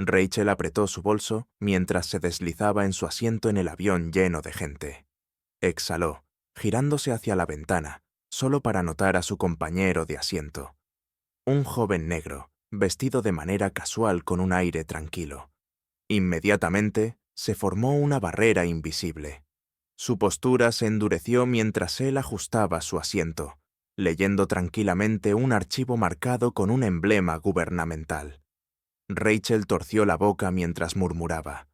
Rachel apretó su bolso mientras se deslizaba en su asiento en el avión lleno de gente. Exhaló, girándose hacia la ventana, solo para notar a su compañero de asiento. Un joven negro, vestido de manera casual con un aire tranquilo. Inmediatamente se formó una barrera invisible. Su postura se endureció mientras él ajustaba su asiento, leyendo tranquilamente un archivo marcado con un emblema gubernamental. Rachel torció la boca mientras murmuraba: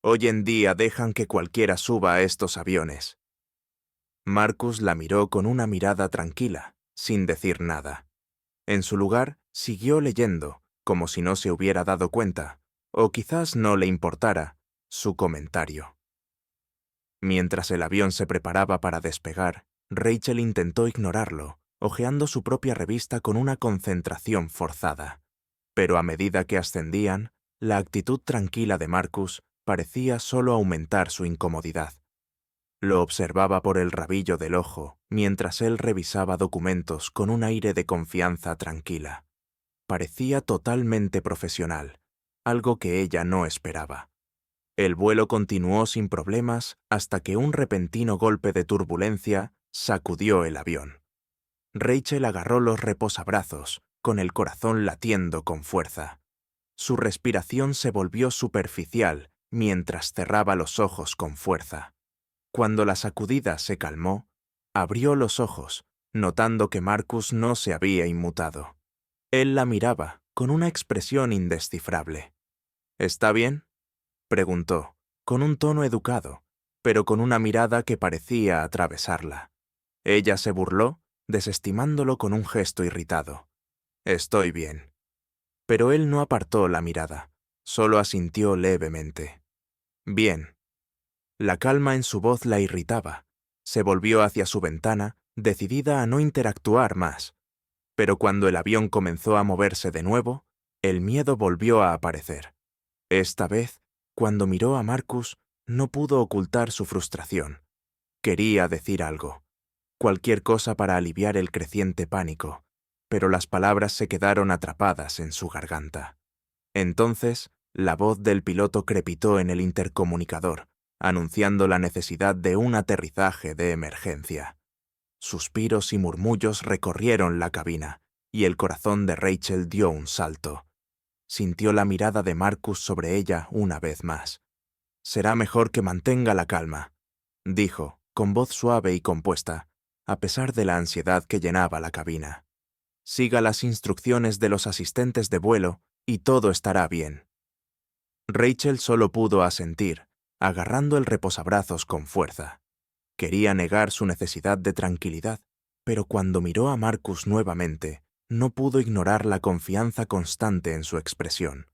«Hoy en día dejan que cualquiera suba a estos aviones». Marcus la miró con una mirada tranquila, sin decir nada. En su lugar, siguió leyendo, como si no se hubiera dado cuenta, o quizás no le importara, su comentario. Mientras el avión se preparaba para despegar, Rachel intentó ignorarlo, hojeando su propia revista con una concentración forzada. Pero a medida que ascendían, la actitud tranquila de Marcus parecía solo aumentar su incomodidad. Lo observaba por el rabillo del ojo, mientras él revisaba documentos con un aire de confianza tranquila. Parecía totalmente profesional, algo que ella no esperaba. El vuelo continuó sin problemas hasta que un repentino golpe de turbulencia sacudió el avión. Rachel agarró los reposabrazos, con el corazón latiendo con fuerza. Su respiración se volvió superficial mientras cerraba los ojos con fuerza. Cuando la sacudida se calmó, abrió los ojos, notando que Marcus no se había inmutado. Él la miraba, con una expresión indescifrable. «¿Está bien?», preguntó, con un tono educado, pero con una mirada que parecía atravesarla. Ella se burló, desestimándolo con un gesto irritado. «Estoy bien». Pero él no apartó la mirada, solo asintió levemente. «Bien». La calma en su voz la irritaba. Se volvió hacia su ventana, decidida a no interactuar más. Pero cuando el avión comenzó a moverse de nuevo, el miedo volvió a aparecer. Esta vez, cuando miró a Marcus, no pudo ocultar su frustración. Quería decir algo, cualquier cosa para aliviar el creciente pánico, pero las palabras se quedaron atrapadas en su garganta. Entonces, la voz del piloto crepitó en el intercomunicador, anunciando la necesidad de un aterrizaje de emergencia. Suspiros y murmullos recorrieron la cabina, y el corazón de Rachel dio un salto. Sintió la mirada de Marcus sobre ella una vez más. «Será mejor que mantenga la calma», dijo, con voz suave y compuesta, a pesar de la ansiedad que llenaba la cabina. «Siga las instrucciones de los asistentes de vuelo y todo estará bien». Rachel solo pudo asentir, agarrando el reposabrazos con fuerza. Quería negar su necesidad de tranquilidad, pero cuando miró a Marcus nuevamente, no pudo ignorar la confianza constante en su expresión.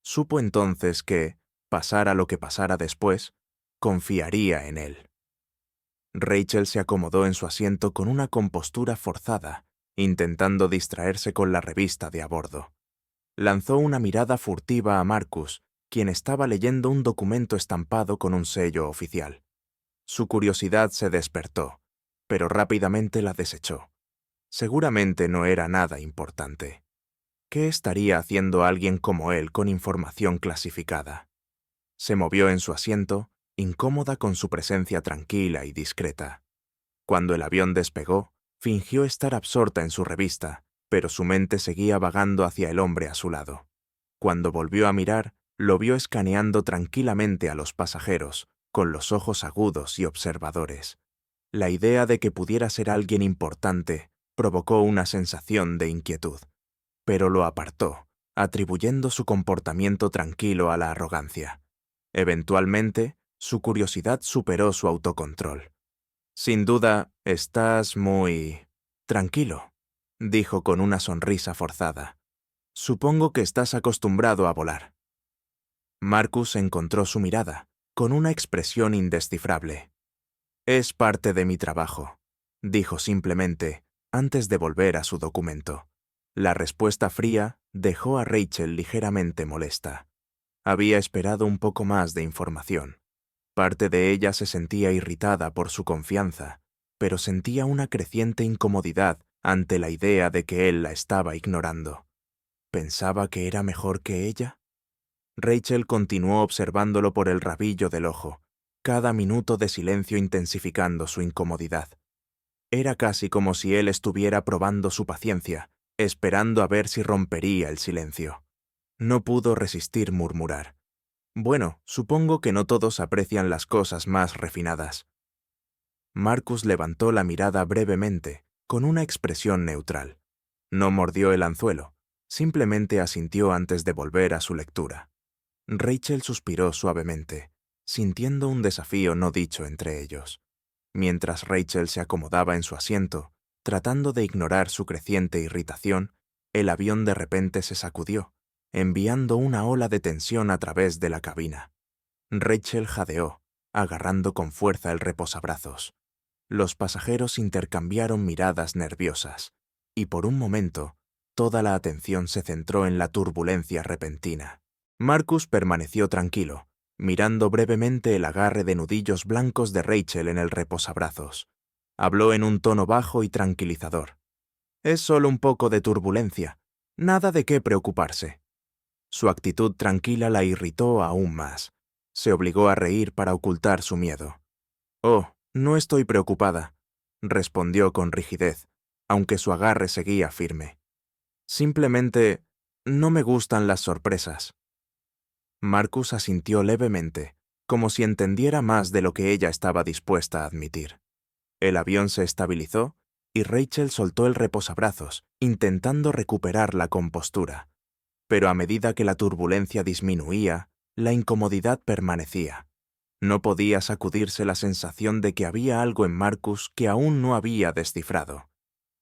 Supo entonces que, pasara lo que pasara después, confiaría en él. Rachel se acomodó en su asiento con una compostura forzada, intentando distraerse con la revista de a bordo. Lanzó una mirada furtiva a Marcus, quien estaba leyendo un documento estampado con un sello oficial. Su curiosidad se despertó, pero rápidamente la desechó. Seguramente no era nada importante. ¿Qué estaría haciendo alguien como él con información clasificada? Se movió en su asiento, incómoda con su presencia tranquila y discreta. Cuando el avión despegó, fingió estar absorta en su revista, pero su mente seguía vagando hacia el hombre a su lado. Cuando volvió a mirar, lo vio escaneando tranquilamente a los pasajeros, con los ojos agudos y observadores. La idea de que pudiera ser alguien importante provocó una sensación de inquietud, pero lo apartó, atribuyendo su comportamiento tranquilo a la arrogancia. Eventualmente, su curiosidad superó su autocontrol. «Sin duda, estás muy tranquilo», dijo con una sonrisa forzada. «Supongo que estás acostumbrado a volar». Marcus encontró su mirada, con una expresión indescifrable. «Es parte de mi trabajo», dijo simplemente, antes de volver a su documento. La respuesta fría dejó a Rachel ligeramente molesta. Había esperado un poco más de información. Parte de ella se sentía irritada por su confianza, pero sentía una creciente incomodidad ante la idea de que él la estaba ignorando. ¿Pensaba que era mejor que ella? Rachel continuó observándolo por el rabillo del ojo, cada minuto de silencio intensificando su incomodidad. Era casi como si él estuviera probando su paciencia, esperando a ver si rompería el silencio. No pudo resistir murmurar. Bueno, supongo que no todos aprecian las cosas más refinadas. Marcus levantó la mirada brevemente, con una expresión neutral. No mordió el anzuelo, simplemente asintió antes de volver a su lectura. Rachel suspiró suavemente, sintiendo un desafío no dicho entre ellos. Mientras Rachel se acomodaba en su asiento, tratando de ignorar su creciente irritación, el avión de repente se sacudió, enviando una ola de tensión a través de la cabina. Rachel jadeó, agarrando con fuerza el reposabrazos. Los pasajeros intercambiaron miradas nerviosas, y por un momento, toda la atención se centró en la turbulencia repentina. Marcus permaneció tranquilo, mirando brevemente el agarre de nudillos blancos de Rachel en el reposabrazos. Habló en un tono bajo y tranquilizador. «Es solo un poco de turbulencia, nada de qué preocuparse». Su actitud tranquila la irritó aún más. Se obligó a reír para ocultar su miedo. «Oh, no estoy preocupada», respondió con rigidez, aunque su agarre seguía firme. «Simplemente, no me gustan las sorpresas». Marcus asintió levemente, como si entendiera más de lo que ella estaba dispuesta a admitir. El avión se estabilizó y Rachel soltó el reposabrazos, intentando recuperar la compostura. Pero a medida que la turbulencia disminuía, la incomodidad permanecía. No podía sacudirse la sensación de que había algo en Marcus que aún no había descifrado,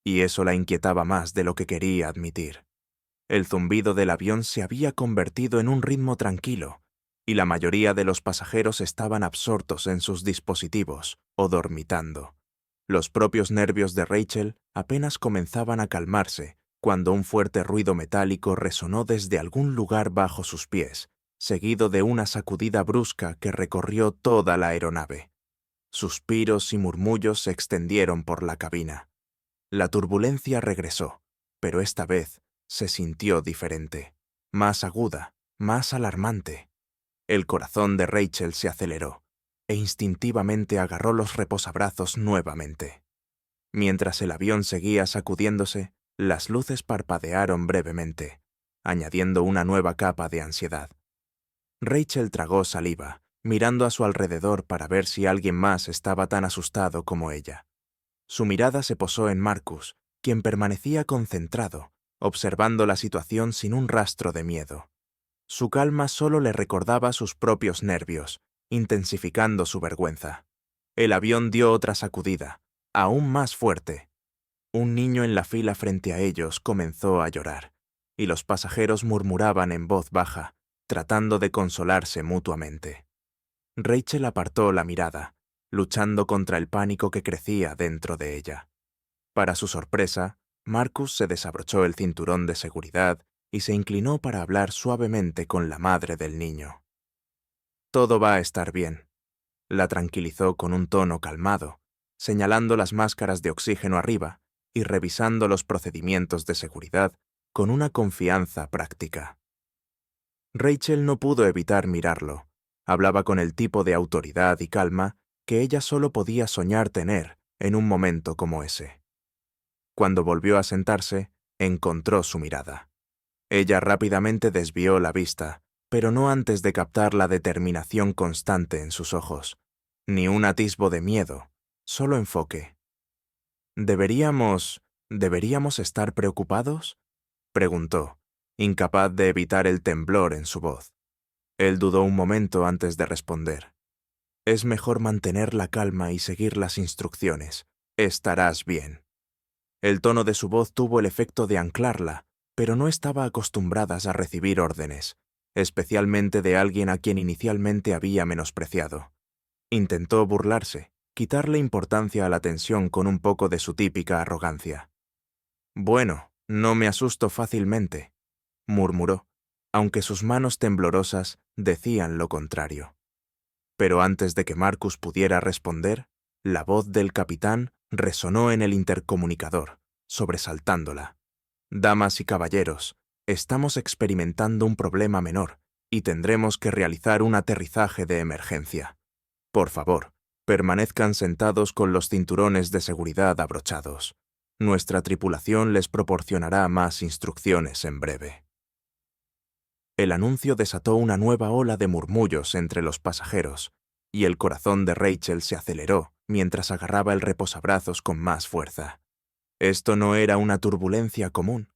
y eso la inquietaba más de lo que quería admitir. El zumbido del avión se había convertido en un ritmo tranquilo, y la mayoría de los pasajeros estaban absortos en sus dispositivos o dormitando. Los propios nervios de Rachel apenas comenzaban a calmarse cuando un fuerte ruido metálico resonó desde algún lugar bajo sus pies, seguido de una sacudida brusca que recorrió toda la aeronave. Suspiros y murmullos se extendieron por la cabina. La turbulencia regresó, pero esta vez se sintió diferente, más aguda, más alarmante. El corazón de Rachel se aceleró, e instintivamente agarró los reposabrazos nuevamente. Mientras el avión seguía sacudiéndose, las luces parpadearon brevemente, añadiendo una nueva capa de ansiedad. Rachel tragó saliva, mirando a su alrededor para ver si alguien más estaba tan asustado como ella. Su mirada se posó en Marcus, quien permanecía concentrado, observando la situación sin un rastro de miedo. Su calma solo le recordaba sus propios nervios, intensificando su vergüenza. El avión dio otra sacudida, aún más fuerte. Un niño en la fila frente a ellos comenzó a llorar, y los pasajeros murmuraban en voz baja, tratando de consolarse mutuamente. Rachel apartó la mirada, luchando contra el pánico que crecía dentro de ella. Para su sorpresa, Marcus se desabrochó el cinturón de seguridad y se inclinó para hablar suavemente con la madre del niño. «Todo va a estar bien», la tranquilizó con un tono calmado, señalando las máscaras de oxígeno arriba y revisando los procedimientos de seguridad con una confianza práctica. Rachel no pudo evitar mirarlo. Hablaba con el tipo de autoridad y calma que ella solo podía soñar tener en un momento como ese. Cuando volvió a sentarse, encontró su mirada. Ella rápidamente desvió la vista, pero no antes de captar la determinación constante en sus ojos. Ni un atisbo de miedo, solo enfoque. ¿Deberíamos estar preocupados?», preguntó, incapaz de evitar el temblor en su voz. Él dudó un momento antes de responder. «Es mejor mantener la calma y seguir las instrucciones. Estarás bien». El tono de su voz tuvo el efecto de anclarla, pero no estaba acostumbradas a recibir órdenes, especialmente de alguien a quien inicialmente había menospreciado. Intentó burlarse, quitarle importancia a la tensión con un poco de su típica arrogancia. «Bueno, no me asusto fácilmente», murmuró, aunque sus manos temblorosas decían lo contrario. Pero antes de que Marcus pudiera responder, la voz del capitán resonó en el intercomunicador, sobresaltándola. «Damas y caballeros, estamos experimentando un problema menor, y tendremos que realizar un aterrizaje de emergencia. Por favor, permanezcan sentados con los cinturones de seguridad abrochados. Nuestra tripulación les proporcionará más instrucciones en breve. El anuncio desató una nueva ola de murmullos entre los pasajeros, y el corazón de Rachel se aceleró mientras agarraba el reposabrazos con más fuerza. Esto no era una turbulencia común.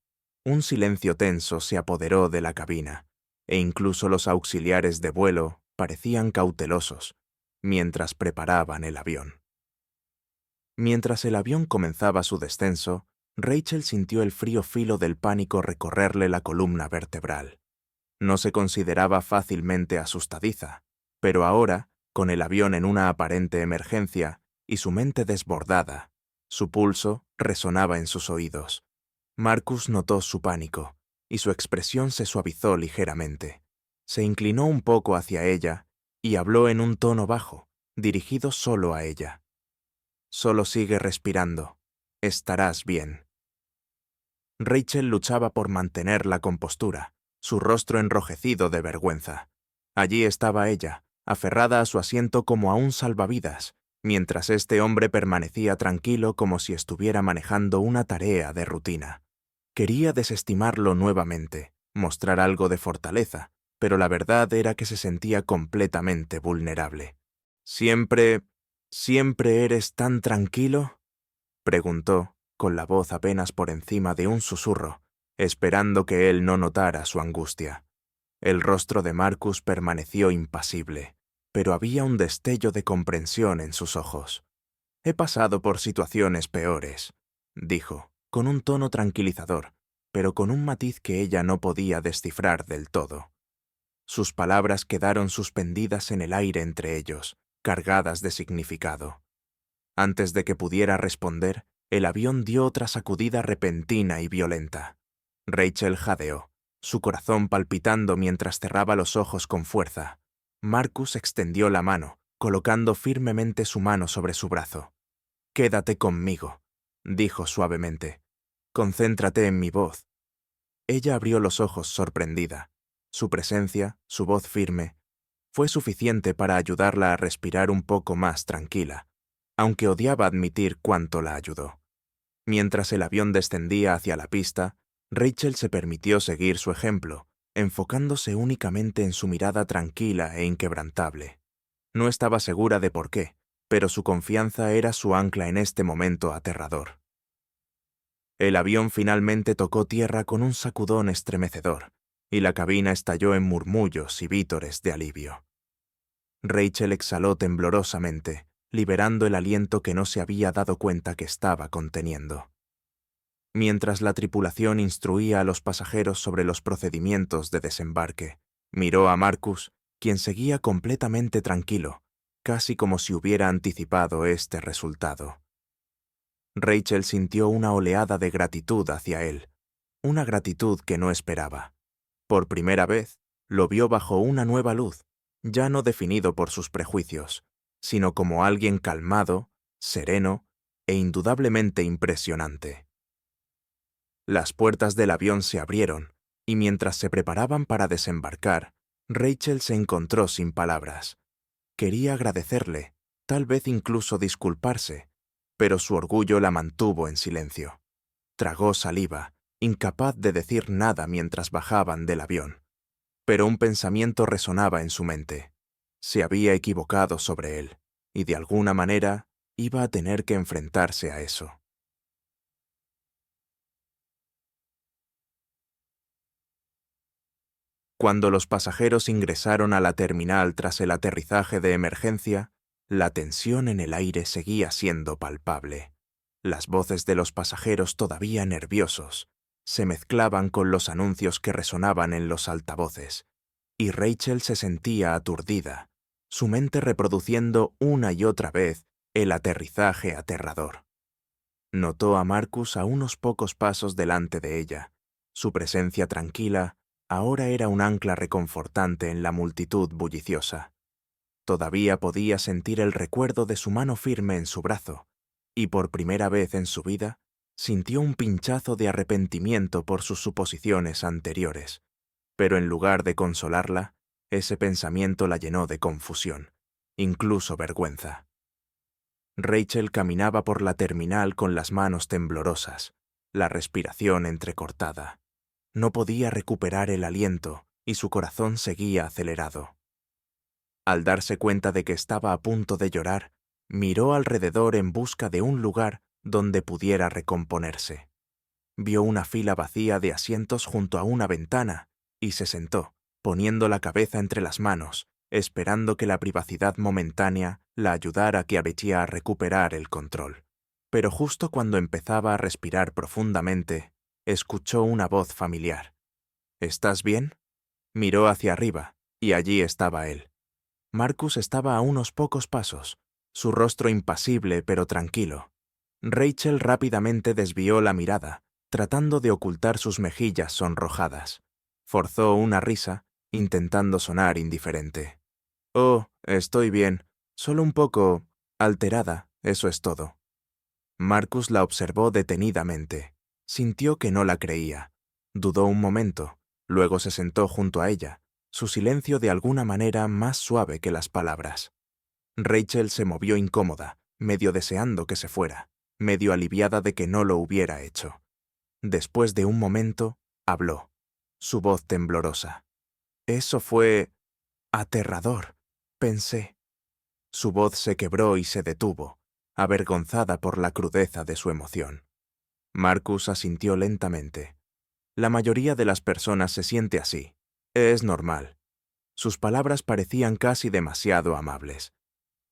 Un silencio tenso se apoderó de la cabina, e incluso los auxiliares de vuelo parecían cautelosos mientras preparaban el avión. Mientras el avión comenzaba su descenso, Rachel sintió el frío filo del pánico recorrerle la columna vertebral. No se consideraba fácilmente asustadiza, pero ahora, con el avión en una aparente emergencia y su mente desbordada, su pulso resonaba en sus oídos. Marcus notó su pánico, y su expresión se suavizó ligeramente. Se inclinó un poco hacia ella y habló en un tono bajo, dirigido solo a ella. «Solo sigue respirando. Estarás bien». Rachel luchaba por mantener la compostura, su rostro enrojecido de vergüenza. Allí estaba ella, aferrada a su asiento como a un salvavidas, mientras este hombre permanecía tranquilo como si estuviera manejando una tarea de rutina. Quería desestimarlo nuevamente, mostrar algo de fortaleza, pero la verdad era que se sentía completamente vulnerable. «¿Siempre eres tan tranquilo?», preguntó, con la voz apenas por encima de un susurro, esperando que él no notara su angustia. El rostro de Marcus permaneció impasible, pero había un destello de comprensión en sus ojos. «He pasado por situaciones peores», dijo, con un tono tranquilizador, pero con un matiz que ella no podía descifrar del todo. Sus palabras quedaron suspendidas en el aire entre ellos, cargadas de significado. Antes de que pudiera responder, el avión dio otra sacudida repentina y violenta. Rachel jadeó, su corazón palpitando mientras cerraba los ojos con fuerza. Marcus extendió la mano, colocando firmemente su mano sobre su brazo. «Quédate conmigo», dijo suavemente. «Concéntrate en mi voz». Ella abrió los ojos sorprendida. Su presencia, su voz firme, fue suficiente para ayudarla a respirar un poco más tranquila, aunque odiaba admitir cuánto la ayudó. Mientras el avión descendía hacia la pista, Rachel se permitió seguir su ejemplo, enfocándose únicamente en su mirada tranquila e inquebrantable. No estaba segura de por qué, pero su confianza era su ancla en este momento aterrador. El avión finalmente tocó tierra con un sacudón estremecedor, y la cabina estalló en murmullos y vítores de alivio. Rachel exhaló temblorosamente, liberando el aliento que no se había dado cuenta que estaba conteniendo. Mientras la tripulación instruía a los pasajeros sobre los procedimientos de desembarque, miró a Marcus, quien seguía completamente tranquilo, casi como si hubiera anticipado este resultado. Rachel sintió una oleada de gratitud hacia él, una gratitud que no esperaba. Por primera vez, lo vio bajo una nueva luz, ya no definido por sus prejuicios, sino como alguien calmado, sereno e indudablemente impresionante. Las puertas del avión se abrieron, y mientras se preparaban para desembarcar, Rachel se encontró sin palabras. Quería agradecerle, tal vez incluso disculparse, pero su orgullo la mantuvo en silencio. Tragó saliva, incapaz de decir nada mientras bajaban del avión. Pero un pensamiento resonaba en su mente. Se había equivocado sobre él, y de alguna manera iba a tener que enfrentarse a eso. Cuando los pasajeros ingresaron a la terminal tras el aterrizaje de emergencia, la tensión en el aire seguía siendo palpable. Las voces de los pasajeros todavía nerviosos se mezclaban con los anuncios que resonaban en los altavoces, y Rachel se sentía aturdida, su mente reproduciendo una y otra vez el aterrizaje aterrador. Notó a Marcus a unos pocos pasos delante de ella. Su presencia tranquila ahora era un ancla reconfortante en la multitud bulliciosa. Todavía podía sentir el recuerdo de su mano firme en su brazo, y por primera vez en su vida sintió un pinchazo de arrepentimiento por sus suposiciones anteriores. Pero en lugar de consolarla, Ese pensamiento la llenó de confusión, incluso vergüenza. Rachel caminaba por la terminal con las manos temblorosas, la respiración entrecortada. No podía recuperar el aliento y su corazón seguía acelerado. Al darse cuenta de que estaba a punto de llorar, miró alrededor en busca de un lugar donde pudiera recomponerse. Vio una fila vacía de asientos junto a una ventana y se sentó, poniendo la cabeza entre las manos, esperando que la privacidad momentánea la ayudara a recuperar el control. Pero justo cuando empezaba a respirar profundamente, escuchó una voz familiar. ¿Estás bien? Miró hacia arriba, y allí estaba él. Marcus estaba a unos pocos pasos, su rostro impasible pero tranquilo. Rachel rápidamente desvió la mirada, tratando de ocultar sus mejillas sonrojadas. Forzó una risa, intentando sonar indiferente. «Oh, estoy bien, solo un poco alterada, eso es todo». Marcus la observó detenidamente. Sintió que no la creía. Dudó un momento, luego se sentó junto a ella, su silencio de alguna manera más suave que las palabras. Rachel se movió incómoda, medio deseando que se fuera, medio aliviada de que no lo hubiera hecho. Después de un momento, habló, su voz temblorosa. «Eso fue aterrador», pensé. Su voz se quebró y se detuvo, avergonzada por la crudeza de su emoción. Marcus asintió lentamente. La mayoría de las personas se siente así. Es normal. Sus palabras parecían casi demasiado amables.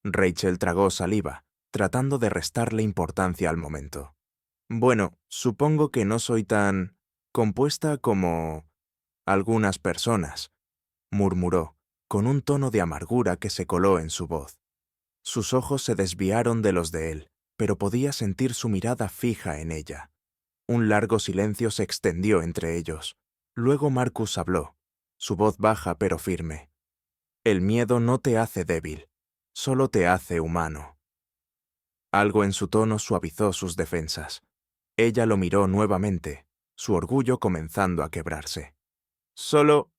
Rachel tragó saliva, tratando de restarle importancia al momento. «Bueno, supongo que no soy tan compuesta como algunas personas», murmuró, con un tono de amargura que se coló en su voz. Sus ojos se desviaron de los de él, pero podía sentir su mirada fija en ella. Un largo silencio se extendió entre ellos. Luego Marcus habló, su voz baja pero firme. «El miedo no te hace débil, solo te hace humano». Algo en su tono suavizó sus defensas. Ella lo miró nuevamente, su orgullo comenzando a quebrarse. «Solo...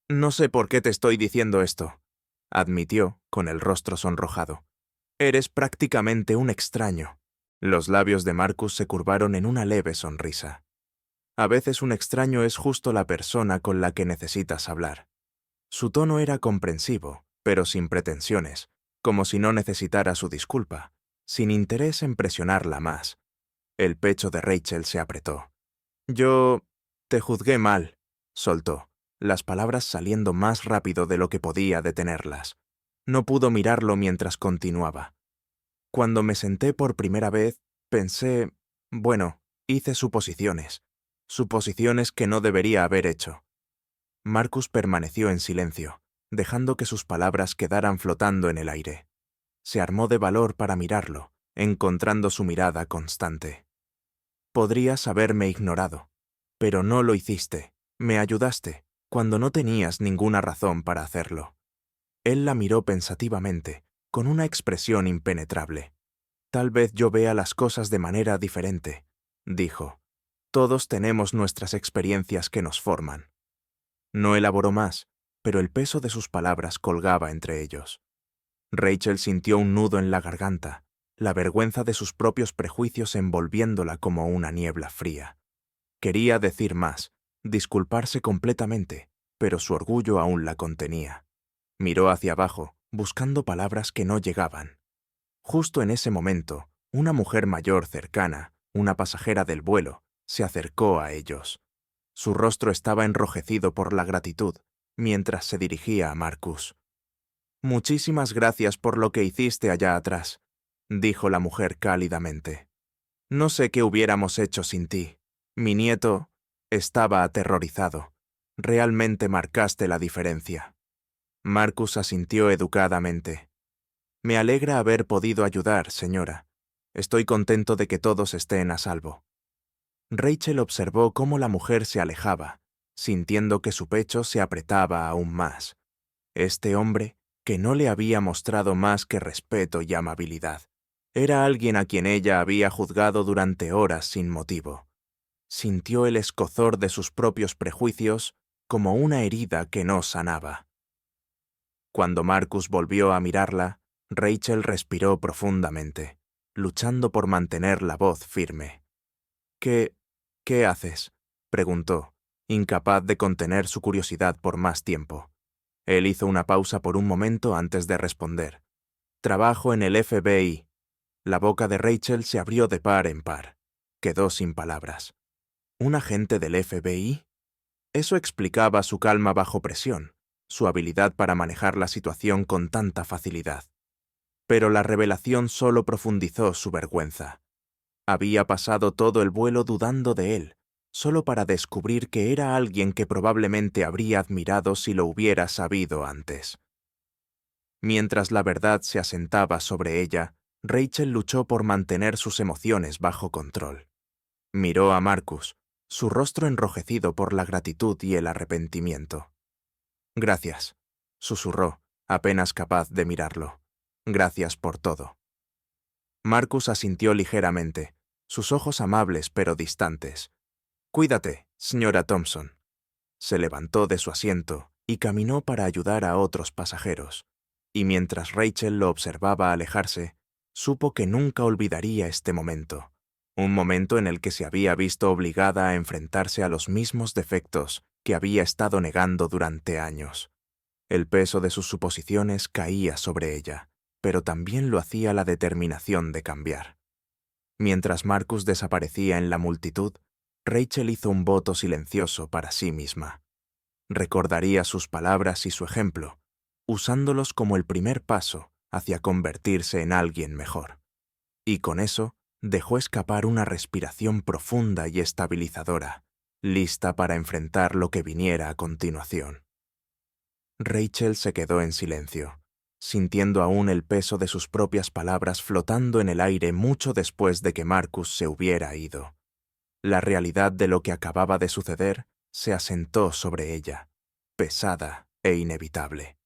no sé por qué te estoy diciendo esto», admitió, con el rostro sonrojado. «Eres prácticamente un extraño». Los labios de Marcus se curvaron en una leve sonrisa. A veces un extraño es justo la persona con la que necesitas hablar. Su tono era comprensivo, pero sin pretensiones, como si no necesitara su disculpa, sin interés en presionarla más. El pecho de Rachel se apretó. «Yo... te juzgué mal», soltó, las palabras saliendo más rápido de lo que podía detenerlas. No pudo mirarlo mientras continuaba. «Cuando me senté por primera vez, pensé... bueno, hice suposiciones que no debería haber hecho». Marcus permaneció en silencio, dejando que sus palabras quedaran flotando en el aire. Se armó de valor para mirarlo, encontrando su mirada constante. «Podrías haberme ignorado, pero no lo hiciste. Me ayudaste, cuando no tenías ninguna razón para hacerlo». Él la miró pensativamente, con una expresión impenetrable. «Tal vez yo vea las cosas de manera diferente», dijo. «Todos tenemos nuestras experiencias que nos forman». No elaboró más, pero el peso de sus palabras colgaba entre ellos. Rachel sintió un nudo en la garganta, la vergüenza de sus propios prejuicios envolviéndola como una niebla fría. Quería decir más, disculparse completamente, pero su orgullo aún la contenía. Miró hacia abajo, buscando palabras que no llegaban. Justo en ese momento, una mujer mayor cercana, una pasajera del vuelo, se acercó a ellos. Su rostro estaba enrojecido por la gratitud, mientras se dirigía a Marcus. «Muchísimas gracias por lo que hiciste allá atrás», dijo la mujer cálidamente. «No sé qué hubiéramos hecho sin ti. Mi nieto estaba aterrorizado. Realmente marcaste la diferencia». Marcus asintió educadamente. «Me alegra haber podido ayudar, señora. Estoy contento de que todos estén a salvo». Rachel observó cómo la mujer se alejaba, sintiendo que su pecho se apretaba aún más. Este hombre, que no le había mostrado más que respeto y amabilidad, era alguien a quien ella había juzgado durante horas sin motivo. Sintió el escozor de sus propios prejuicios como una herida que no sanaba. Cuando Marcus volvió a mirarla, Rachel respiró profundamente, luchando por mantener la voz firme. ¿Qué haces?, preguntó, incapaz de contener su curiosidad por más tiempo. Él hizo una pausa por un momento antes de responder. Trabajo en el FBI. La boca de Rachel se abrió de par en par. Quedó sin palabras. ¿Un agente del FBI? Eso explicaba su calma bajo presión, su habilidad para manejar la situación con tanta facilidad. Pero la revelación solo profundizó su vergüenza. Había pasado todo el vuelo dudando de él, solo para descubrir que era alguien que probablemente habría admirado si lo hubiera sabido antes. Mientras la verdad se asentaba sobre ella, Rachel luchó por mantener sus emociones bajo control. Miró a Marcus, su rostro enrojecido por la gratitud y el arrepentimiento. «Gracias», susurró, apenas capaz de mirarlo. «Gracias por todo». Marcus asintió ligeramente, sus ojos amables pero distantes. «Cuídate, señora Thompson». Se levantó de su asiento y caminó para ayudar a otros pasajeros, y mientras Rachel lo observaba alejarse, supo que nunca olvidaría este momento, un momento en el que se había visto obligada a enfrentarse a los mismos defectos que había estado negando durante años. El peso de sus suposiciones caía sobre ella, pero también lo hacía la determinación de cambiar. Mientras Marcus desaparecía en la multitud, Rachel hizo un voto silencioso para sí misma. Recordaría sus palabras y su ejemplo, usándolos como el primer paso hacia convertirse en alguien mejor. Y con eso, dejó escapar una respiración profunda y estabilizadora, lista para enfrentar lo que viniera a continuación. Rachel se quedó en silencio, sintiendo aún el peso de sus propias palabras flotando en el aire mucho después de que Marcus se hubiera ido. La realidad de lo que acababa de suceder se asentó sobre ella, pesada e inevitable.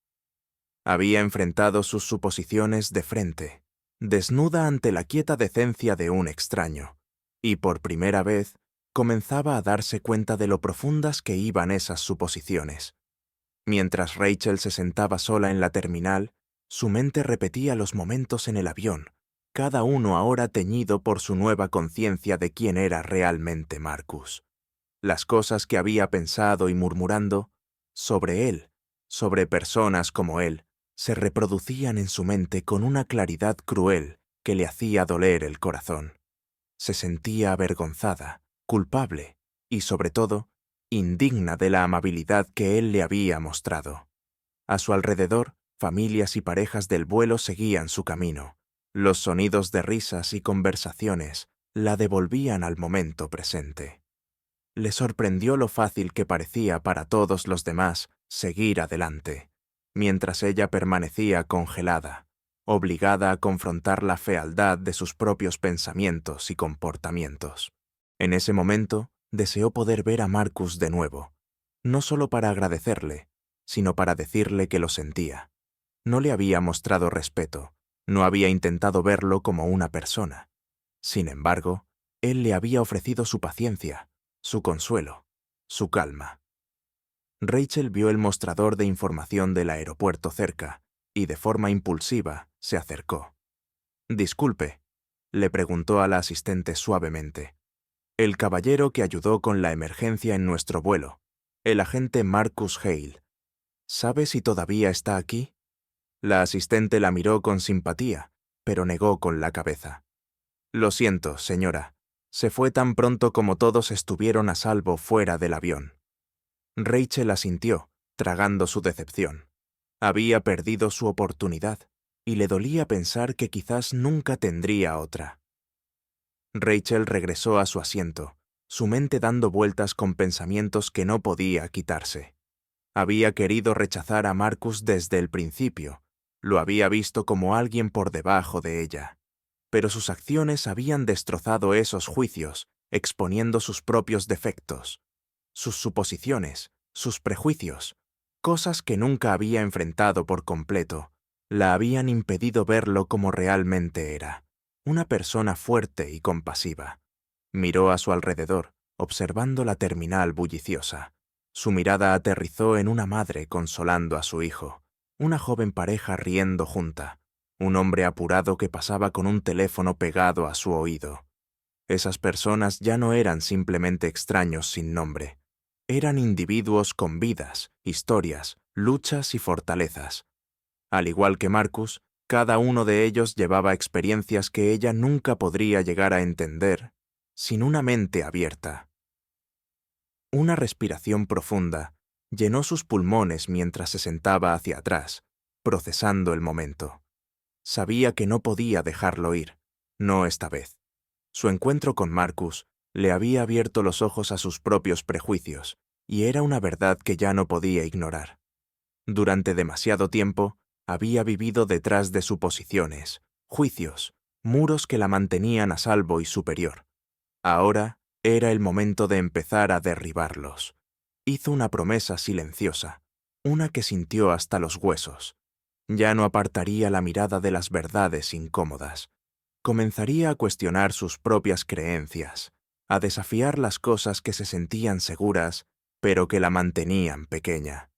Había enfrentado sus suposiciones de frente, desnuda ante la quieta decencia de un extraño, y por primera vez comenzaba a darse cuenta de lo profundas que iban esas suposiciones. Mientras Rachel se sentaba sola en la terminal, su mente repetía los momentos en el avión, cada uno ahora teñido por su nueva conciencia de quién era realmente Marcus. Las cosas que había pensado y murmurando sobre él, sobre personas como él, se reproducían en su mente con una claridad cruel que le hacía doler el corazón. Se sentía avergonzada, culpable y, sobre todo, indigna de la amabilidad que él le había mostrado. A su alrededor, familias y parejas del vuelo seguían su camino. Los sonidos de risas y conversaciones la devolvían al momento presente. Le sorprendió lo fácil que parecía para todos los demás seguir adelante, mientras ella permanecía congelada, obligada a confrontar la fealdad de sus propios pensamientos y comportamientos. En ese momento, deseó poder ver a Marcus de nuevo, no solo para agradecerle, sino para decirle que lo sentía. No le había mostrado respeto, no había intentado verlo como una persona. Sin embargo, él le había ofrecido su paciencia, su consuelo, su calma. Rachel vio el mostrador de información del aeropuerto cerca y, de forma impulsiva, se acercó. «Disculpe», le preguntó a la asistente suavemente. «El caballero que ayudó con la emergencia en nuestro vuelo, el agente Marcus Hale. ¿Sabe si todavía está aquí?» La asistente la miró con simpatía, pero negó con la cabeza. «Lo siento, señora. Se fue tan pronto como todos estuvieron a salvo fuera del avión». Rachel asintió, tragando su decepción. Había perdido su oportunidad, y le dolía pensar que quizás nunca tendría otra. Rachel regresó a su asiento, su mente dando vueltas con pensamientos que no podía quitarse. Había querido rechazar a Marcus desde el principio, lo había visto como alguien por debajo de ella. Pero sus acciones habían destrozado esos juicios, exponiendo sus propios defectos, sus suposiciones, sus prejuicios, cosas que nunca había enfrentado por completo, la habían impedido verlo como realmente era, una persona fuerte y compasiva. Miró a su alrededor, observando la terminal bulliciosa. Su mirada aterrizó en una madre consolando a su hijo, una joven pareja riendo junta, un hombre apurado que pasaba con un teléfono pegado a su oído. Esas personas ya no eran simplemente extraños sin nombre. Eran individuos con vidas, historias, luchas y fortalezas. Al igual que Marcus, cada uno de ellos llevaba experiencias que ella nunca podría llegar a entender sin una mente abierta. Una respiración profunda llenó sus pulmones mientras se sentaba hacia atrás, procesando el momento. Sabía que no podía dejarlo ir, no esta vez. Su encuentro con Marcus le había abierto los ojos a sus propios prejuicios, y era una verdad que ya no podía ignorar. Durante demasiado tiempo, había vivido detrás de suposiciones, juicios, muros que la mantenían a salvo y superior. Ahora era el momento de empezar a derribarlos. Hizo una promesa silenciosa, una que sintió hasta los huesos. Ya no apartaría la mirada de las verdades incómodas. Comenzaría a cuestionar sus propias creencias, a desafiar las cosas que se sentían seguras, pero que la mantenían pequeña.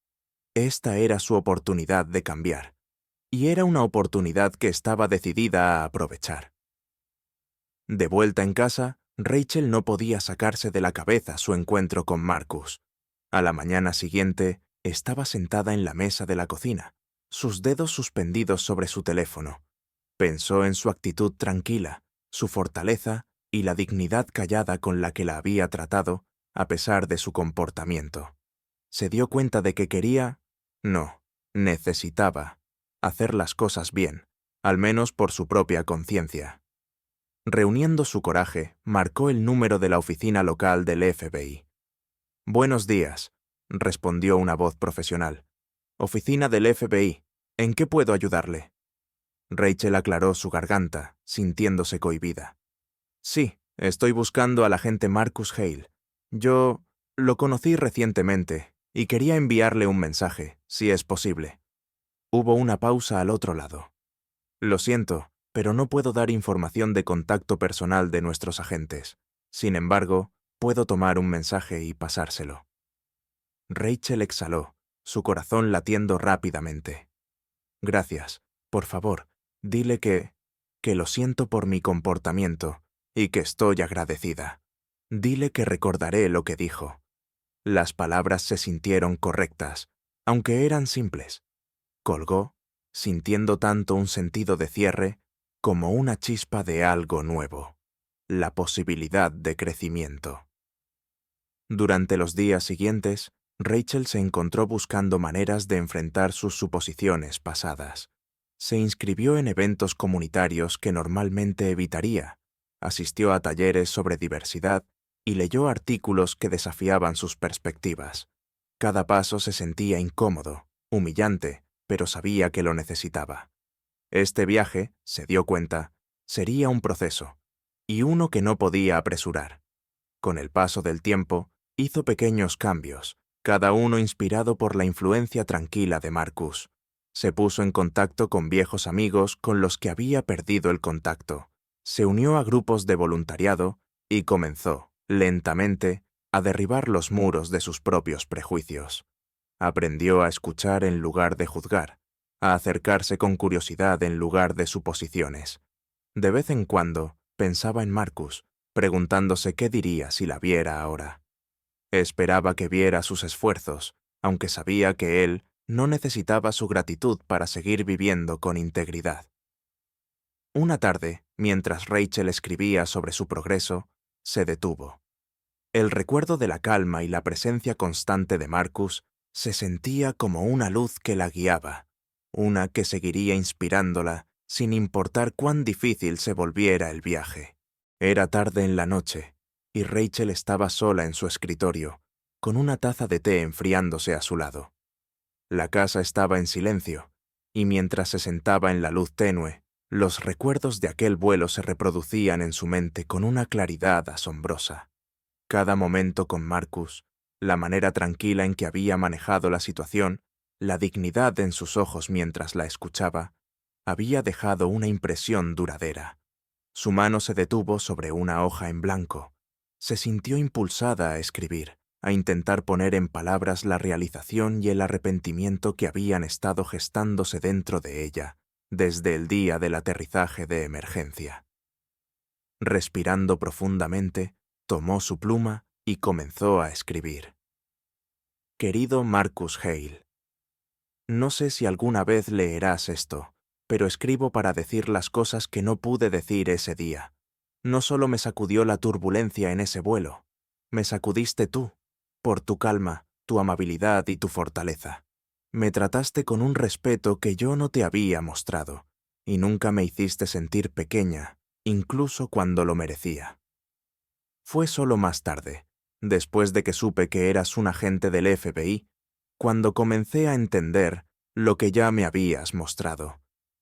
Esta era su oportunidad de cambiar, y era una oportunidad que estaba decidida a aprovechar. De vuelta en casa, Rachel no podía sacarse de la cabeza su encuentro con Marcus. A la mañana siguiente, estaba sentada en la mesa de la cocina, sus dedos suspendidos sobre su teléfono. Pensó en su actitud tranquila, su fortaleza y la dignidad callada con la que la había tratado, a pesar de su comportamiento. Se dio cuenta de que necesitaba, hacer las cosas bien, al menos por su propia conciencia. Reuniendo su coraje, marcó el número de la oficina local del FBI. «Buenos días», respondió una voz profesional. «Oficina del FBI, ¿en qué puedo ayudarle?» Rachel aclaró su garganta, sintiéndose cohibida. «Sí, estoy buscando al agente Marcus Hale. Yo lo conocí recientemente y quería enviarle un mensaje, si es posible». Hubo una pausa al otro lado. «Lo siento, pero no puedo dar información de contacto personal de nuestros agentes. Sin embargo, puedo tomar un mensaje y pasárselo». Rachel exhaló, su corazón latiendo rápidamente. «Gracias. Por favor, dile que lo siento por mi comportamiento y que estoy agradecida. Dile que recordaré lo que dijo». Las palabras se sintieron correctas, aunque eran simples. Colgó, sintiendo tanto un sentido de cierre como una chispa de algo nuevo, la posibilidad de crecimiento. Durante los días siguientes, Rachel se encontró buscando maneras de enfrentar sus suposiciones pasadas. Se inscribió en eventos comunitarios que normalmente evitaría, asistió a talleres sobre diversidad y leyó artículos que desafiaban sus perspectivas. Cada paso se sentía incómodo, humillante, pero sabía que lo necesitaba. Este viaje, se dio cuenta, sería un proceso, y uno que no podía apresurar. Con el paso del tiempo, hizo pequeños cambios, cada uno inspirado por la influencia tranquila de Marcus. Se puso en contacto con viejos amigos con los que había perdido el contacto. Se unió a grupos de voluntariado y comenzó, lentamente, a derribar los muros de sus propios prejuicios. Aprendió a escuchar en lugar de juzgar, a acercarse con curiosidad en lugar de suposiciones. De vez en cuando, pensaba en Marcus, preguntándose qué diría si la viera ahora. Esperaba que viera sus esfuerzos, aunque sabía que él no necesitaba su gratitud para seguir viviendo con integridad. Una tarde, mientras Rachel escribía sobre su progreso, se detuvo. El recuerdo de la calma y la presencia constante de Marcus se sentía como una luz que la guiaba, una que seguiría inspirándola sin importar cuán difícil se volviera el viaje. Era tarde en la noche, y Rachel estaba sola en su escritorio, con una taza de té enfriándose a su lado. La casa estaba en silencio, y mientras se sentaba en la luz tenue, los recuerdos de aquel vuelo se reproducían en su mente con una claridad asombrosa. Cada momento con Marcus, la manera tranquila en que había manejado la situación, la dignidad en sus ojos mientras la escuchaba, había dejado una impresión duradera. Su mano se detuvo sobre una hoja en blanco. Se sintió impulsada a escribir, a intentar poner en palabras la realización y el arrepentimiento que habían estado gestándose dentro de ella desde el día del aterrizaje de emergencia. Respirando profundamente, tomó su pluma y comenzó a escribir. Querido Marcus Hale, no sé si alguna vez leerás esto, pero escribo para decir las cosas que no pude decir ese día. No solo me sacudió la turbulencia en ese vuelo, me sacudiste tú, por tu calma, tu amabilidad y tu fortaleza. Me trataste con un respeto que yo no te había mostrado, y nunca me hiciste sentir pequeña, incluso cuando lo merecía. Fue solo más tarde, después de que supe que eras un agente del FBI, cuando comencé a entender lo que ya me habías mostrado,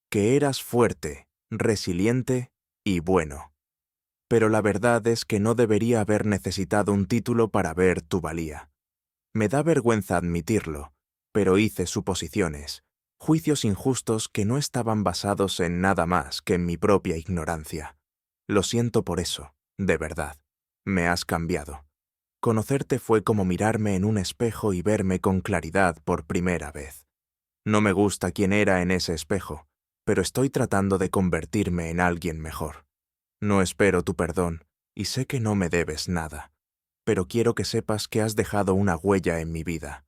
que eras fuerte, resiliente y bueno. Pero la verdad es que no debería haber necesitado un título para ver tu valía. Me da vergüenza admitirlo, pero hice suposiciones, juicios injustos que no estaban basados en nada más que en mi propia ignorancia. Lo siento por eso, de verdad. Me has cambiado. Conocerte fue como mirarme en un espejo y verme con claridad por primera vez. No me gusta quién era en ese espejo, pero estoy tratando de convertirme en alguien mejor. No espero tu perdón, y sé que no me debes nada, pero quiero que sepas que has dejado una huella en mi vida.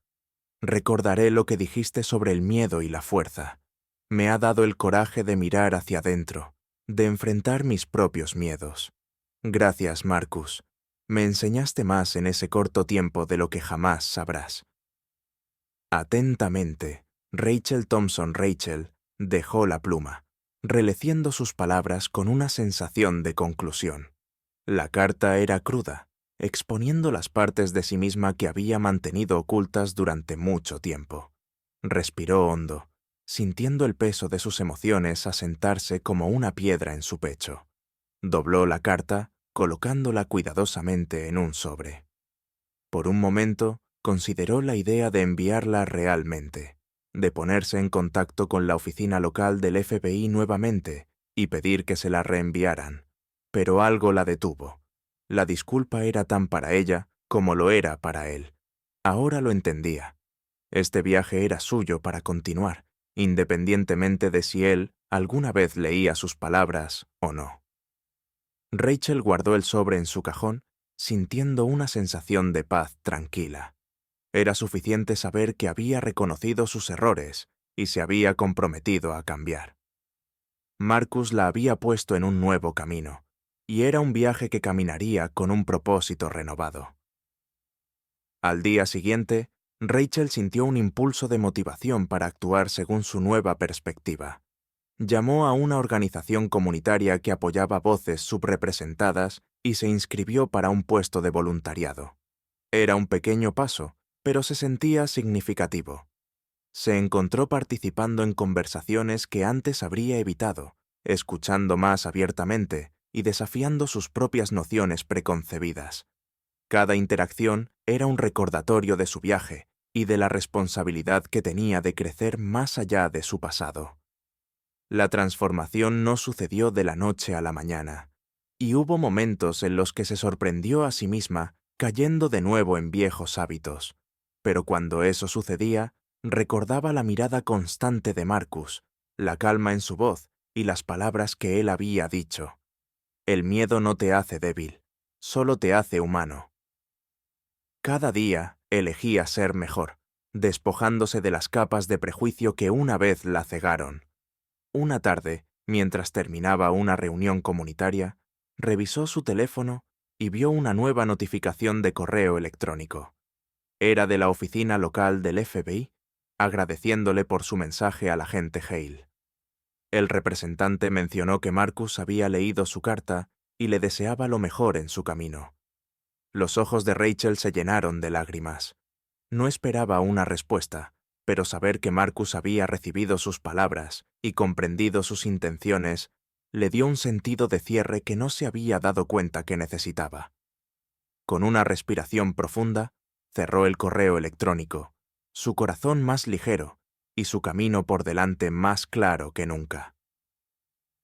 Recordaré lo que dijiste sobre el miedo y la fuerza. Me ha dado el coraje de mirar hacia adentro, de enfrentar mis propios miedos. Gracias, Marcus. Me enseñaste más en ese corto tiempo de lo que jamás sabrás. Atentamente, Rachel Thompson Rachel dejó la pluma, releciendo sus palabras con una sensación de conclusión. La carta era cruda, exponiendo las partes de sí misma que había mantenido ocultas durante mucho tiempo. Respiró hondo, sintiendo el peso de sus emociones asentarse como una piedra en su pecho. Dobló la carta, colocándola cuidadosamente en un sobre. Por un momento, consideró la idea de enviarla realmente, de ponerse en contacto con la oficina local del FBI nuevamente y pedir que se la reenviaran, pero algo la detuvo. La disculpa era tan para ella como lo era para él. Ahora lo entendía. Este viaje era suyo para continuar, independientemente de si él alguna vez leía sus palabras o no. Rachel guardó el sobre en su cajón, sintiendo una sensación de paz tranquila. Era suficiente saber que había reconocido sus errores y se había comprometido a cambiar. Marcus la había puesto en un nuevo camino, y era un viaje que caminaría con un propósito renovado. Al día siguiente, Rachel sintió un impulso de motivación para actuar según su nueva perspectiva. Llamó a una organización comunitaria que apoyaba voces subrepresentadas y se inscribió para un puesto de voluntariado. Era un pequeño paso, pero se sentía significativo. Se encontró participando en conversaciones que antes habría evitado, escuchando más abiertamente y desafiando sus propias nociones preconcebidas. Cada interacción era un recordatorio de su viaje y de la responsabilidad que tenía de crecer más allá de su pasado. La transformación no sucedió de la noche a la mañana, y hubo momentos en los que se sorprendió a sí misma cayendo de nuevo en viejos hábitos. Pero cuando eso sucedía, recordaba la mirada constante de Marcus, la calma en su voz y las palabras que él había dicho. El miedo no te hace débil, solo te hace humano. Cada día elegía ser mejor, despojándose de las capas de prejuicio que una vez la cegaron. Una tarde, mientras terminaba una reunión comunitaria, revisó su teléfono y vio una nueva notificación de correo electrónico. Era de la oficina local del FBI, agradeciéndole por su mensaje al agente Hale. El representante mencionó que Marcus había leído su carta y le deseaba lo mejor en su camino. Los ojos de Rachel se llenaron de lágrimas. No esperaba una respuesta, pero saber que Marcus había recibido sus palabras y comprendido sus intenciones le dio un sentido de cierre que no se había dado cuenta que necesitaba. Con una respiración profunda, cerró el correo electrónico, su corazón más ligero y su camino por delante más claro que nunca.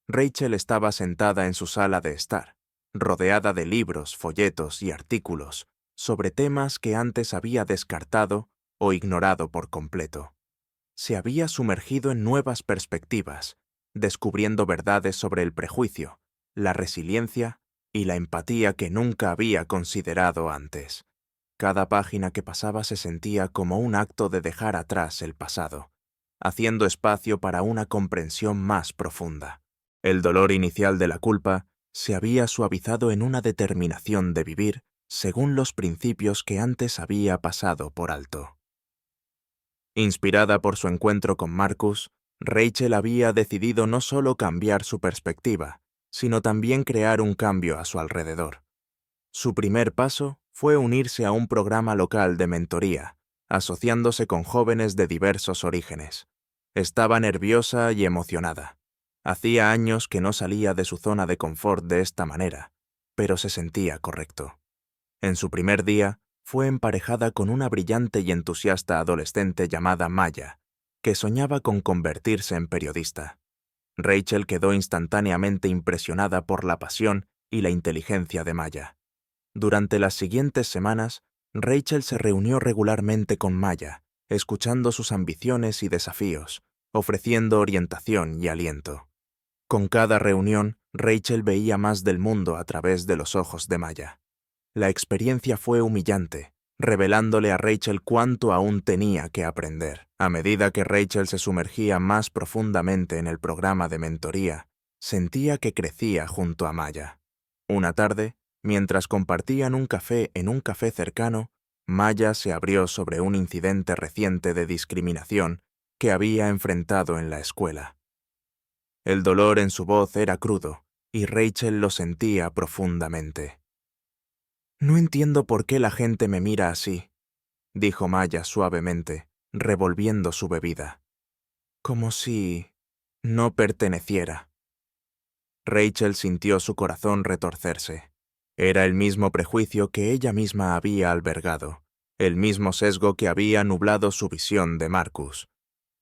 Rachel estaba sentada en su sala de estar, rodeada de libros, folletos y artículos, sobre temas que antes había descartado o ignorado por completo. Se había sumergido en nuevas perspectivas, descubriendo verdades sobre el prejuicio, la resiliencia y la empatía que nunca había considerado antes. Cada página que pasaba se sentía como un acto de dejar atrás el pasado, haciendo espacio para una comprensión más profunda. El dolor inicial de la culpa se había suavizado en una determinación de vivir según los principios que antes había pasado por alto. Inspirada por su encuentro con Marcus, Rachel había decidido no solo cambiar su perspectiva, sino también crear un cambio a su alrededor. Su primer paso fue unirse a un programa local de mentoría, asociándose con jóvenes de diversos orígenes. Estaba nerviosa y emocionada. Hacía años que no salía de su zona de confort de esta manera, pero se sentía correcto. En su primer día, fue emparejada con una brillante y entusiasta adolescente llamada Maya, que soñaba con convertirse en periodista. Rachel quedó instantáneamente impresionada por la pasión y la inteligencia de Maya. Durante las siguientes semanas, Rachel se reunió regularmente con Maya, escuchando sus ambiciones y desafíos, ofreciendo orientación y aliento. Con cada reunión, Rachel veía más del mundo a través de los ojos de Maya. La experiencia fue humillante, revelándole a Rachel cuánto aún tenía que aprender. A medida que Rachel se sumergía más profundamente en el programa de mentoría, sentía que crecía junto a Maya. Una tarde, mientras compartían un café en un café cercano, Maya se abrió sobre un incidente reciente de discriminación que había enfrentado en la escuela. El dolor en su voz era crudo, y Rachel lo sentía profundamente. «No entiendo por qué la gente me mira así», dijo Maya suavemente, revolviendo su bebida. «Como si no perteneciera». Rachel sintió su corazón retorcerse. Era el mismo prejuicio que ella misma había albergado, el mismo sesgo que había nublado su visión de Marcus.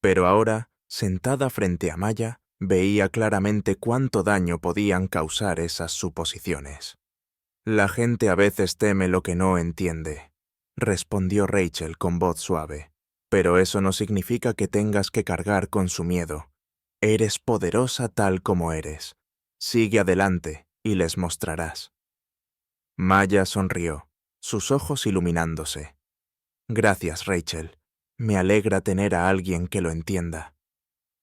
Pero ahora, sentada frente a Maya, veía claramente cuánto daño podían causar esas suposiciones. «La gente a veces teme lo que no entiende», respondió Rachel con voz suave. «Pero eso no significa que tengas que cargar con su miedo. Eres poderosa tal como eres. Sigue adelante y les mostrarás». Maya sonrió, sus ojos iluminándose. «Gracias, Rachel. Me alegra tener a alguien que lo entienda».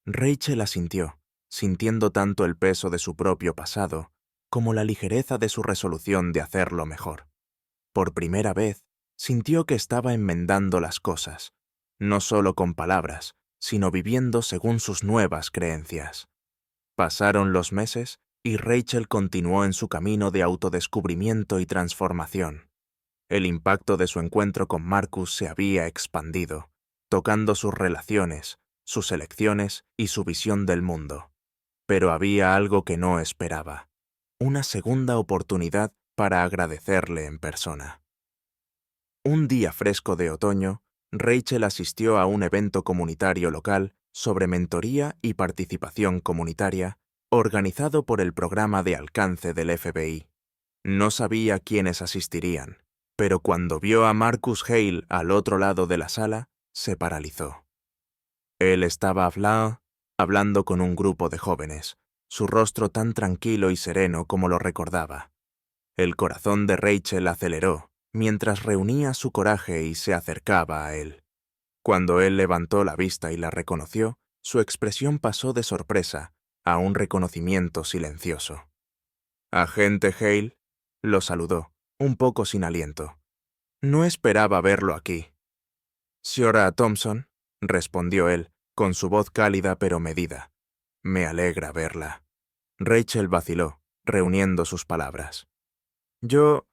Rachel asintió, sintiendo tanto el peso de su propio pasado como la ligereza de su resolución de hacerlo mejor. Por primera vez, sintió que estaba enmendando las cosas, no solo con palabras, sino viviendo según sus nuevas creencias. Pasaron los meses y Rachel continuó en su camino de autodescubrimiento y transformación. El impacto de su encuentro con Marcus se había expandido, tocando sus relaciones, sus elecciones y su visión del mundo. Pero había algo que no esperaba: una segunda oportunidad para agradecerle en persona. Un día fresco de otoño, Rachel asistió a un evento comunitario local sobre mentoría y participación comunitaria, organizado por el programa de alcance del FBI. No sabía quiénes asistirían, pero cuando vio a Marcus Hale al otro lado de la sala, se paralizó. Él estaba hablando con un grupo de jóvenes, su rostro tan tranquilo y sereno como lo recordaba. El corazón de Rachel aceleró mientras reunía su coraje y se acercaba a él. Cuando él levantó la vista y la reconoció, su expresión pasó de sorpresa a un reconocimiento silencioso. «Agente Hale», lo saludó, un poco sin aliento. «No esperaba verlo aquí». «Señora Thompson», respondió él, con su voz cálida pero medida. «Me alegra verla». Rachel vaciló, reuniendo sus palabras. «Yo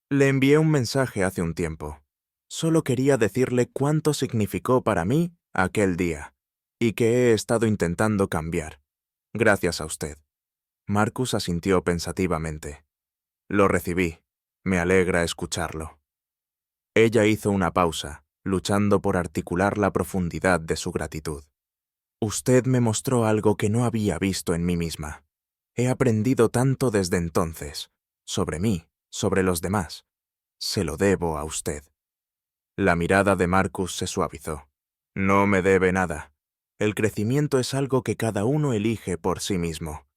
le envié un mensaje hace un tiempo. Solo quería decirle cuánto significó para mí aquel día, y que he estado intentando cambiar. Gracias a usted». Marcus asintió pensativamente. «Lo recibí. Me alegra escucharlo». Ella hizo una pausa, luchando por articular la profundidad de su gratitud. «Usted me mostró algo que no había visto en mí misma. He aprendido tanto desde entonces, sobre mí, sobre los demás. Se lo debo a usted. La mirada de Marcus se suavizó. No me debe nada. El crecimiento es algo que cada uno elige por sí mismo,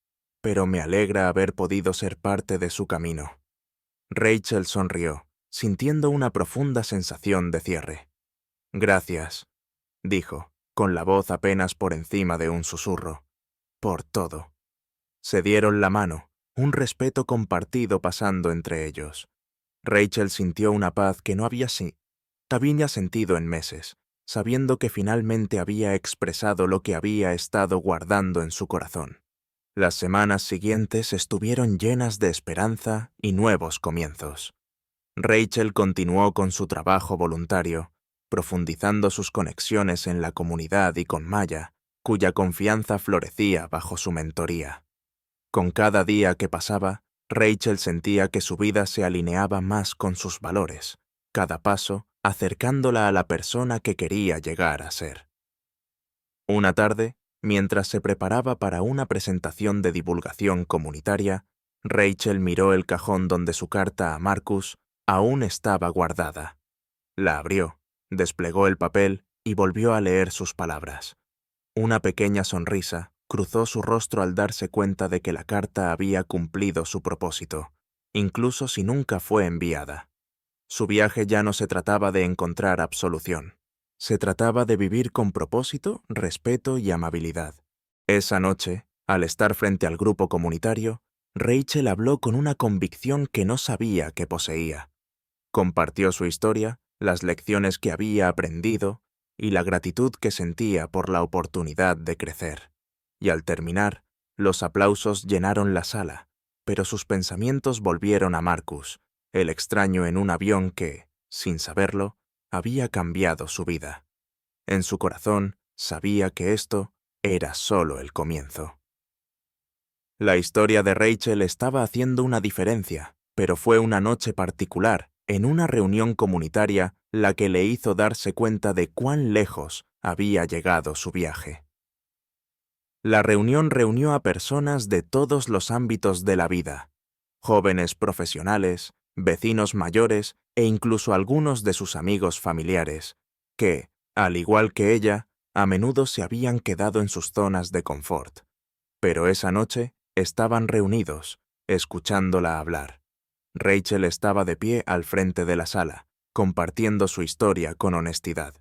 pero me alegra haber podido ser parte de su camino. Rachel sonrió, sintiendo una profunda sensación de cierre. Gracias, dijo, con la voz apenas por encima de un susurro. Por todo. Se dieron la mano, un respeto compartido pasando entre ellos. Rachel sintió una paz que no había sentido en meses, sabiendo que finalmente había expresado lo que había estado guardando en su corazón. Las semanas siguientes estuvieron llenas de esperanza y nuevos comienzos. Rachel continuó con su trabajo voluntario, profundizando sus conexiones en la comunidad y con Maya, cuya confianza florecía bajo su mentoría. Con cada día que pasaba, Rachel sentía que su vida se alineaba más con sus valores, cada paso acercándola a la persona que quería llegar a ser. Una tarde, mientras se preparaba para una presentación de divulgación comunitaria, Rachel miró el cajón donde su carta a Marcus aún estaba guardada. La abrió, desplegó el papel y volvió a leer sus palabras. Una pequeña sonrisa cruzó su rostro al darse cuenta de que la carta había cumplido su propósito, incluso si nunca fue enviada. Su viaje ya no se trataba de encontrar absolución. Se trataba de vivir con propósito, respeto y amabilidad. Esa noche, al estar frente al grupo comunitario, Rachel habló con una convicción que no sabía que poseía. Compartió su historia, las lecciones que había aprendido y la gratitud que sentía por la oportunidad de crecer. Y al terminar, los aplausos llenaron la sala, pero sus pensamientos volvieron a Marcus, el extraño en un avión que, sin saberlo, había cambiado su vida. En su corazón sabía que esto era solo el comienzo. La historia de Rachel estaba haciendo una diferencia, pero fue una noche particular, en una reunión comunitaria, la que le hizo darse cuenta de cuán lejos había llegado su viaje. La reunión reunió a personas de todos los ámbitos de la vida, jóvenes profesionales, vecinos mayores e incluso algunos de sus amigos familiares, que, al igual que ella, a menudo se habían quedado en sus zonas de confort. Pero esa noche estaban reunidos, escuchándola hablar. Rachel estaba de pie al frente de la sala, compartiendo su historia con honestidad.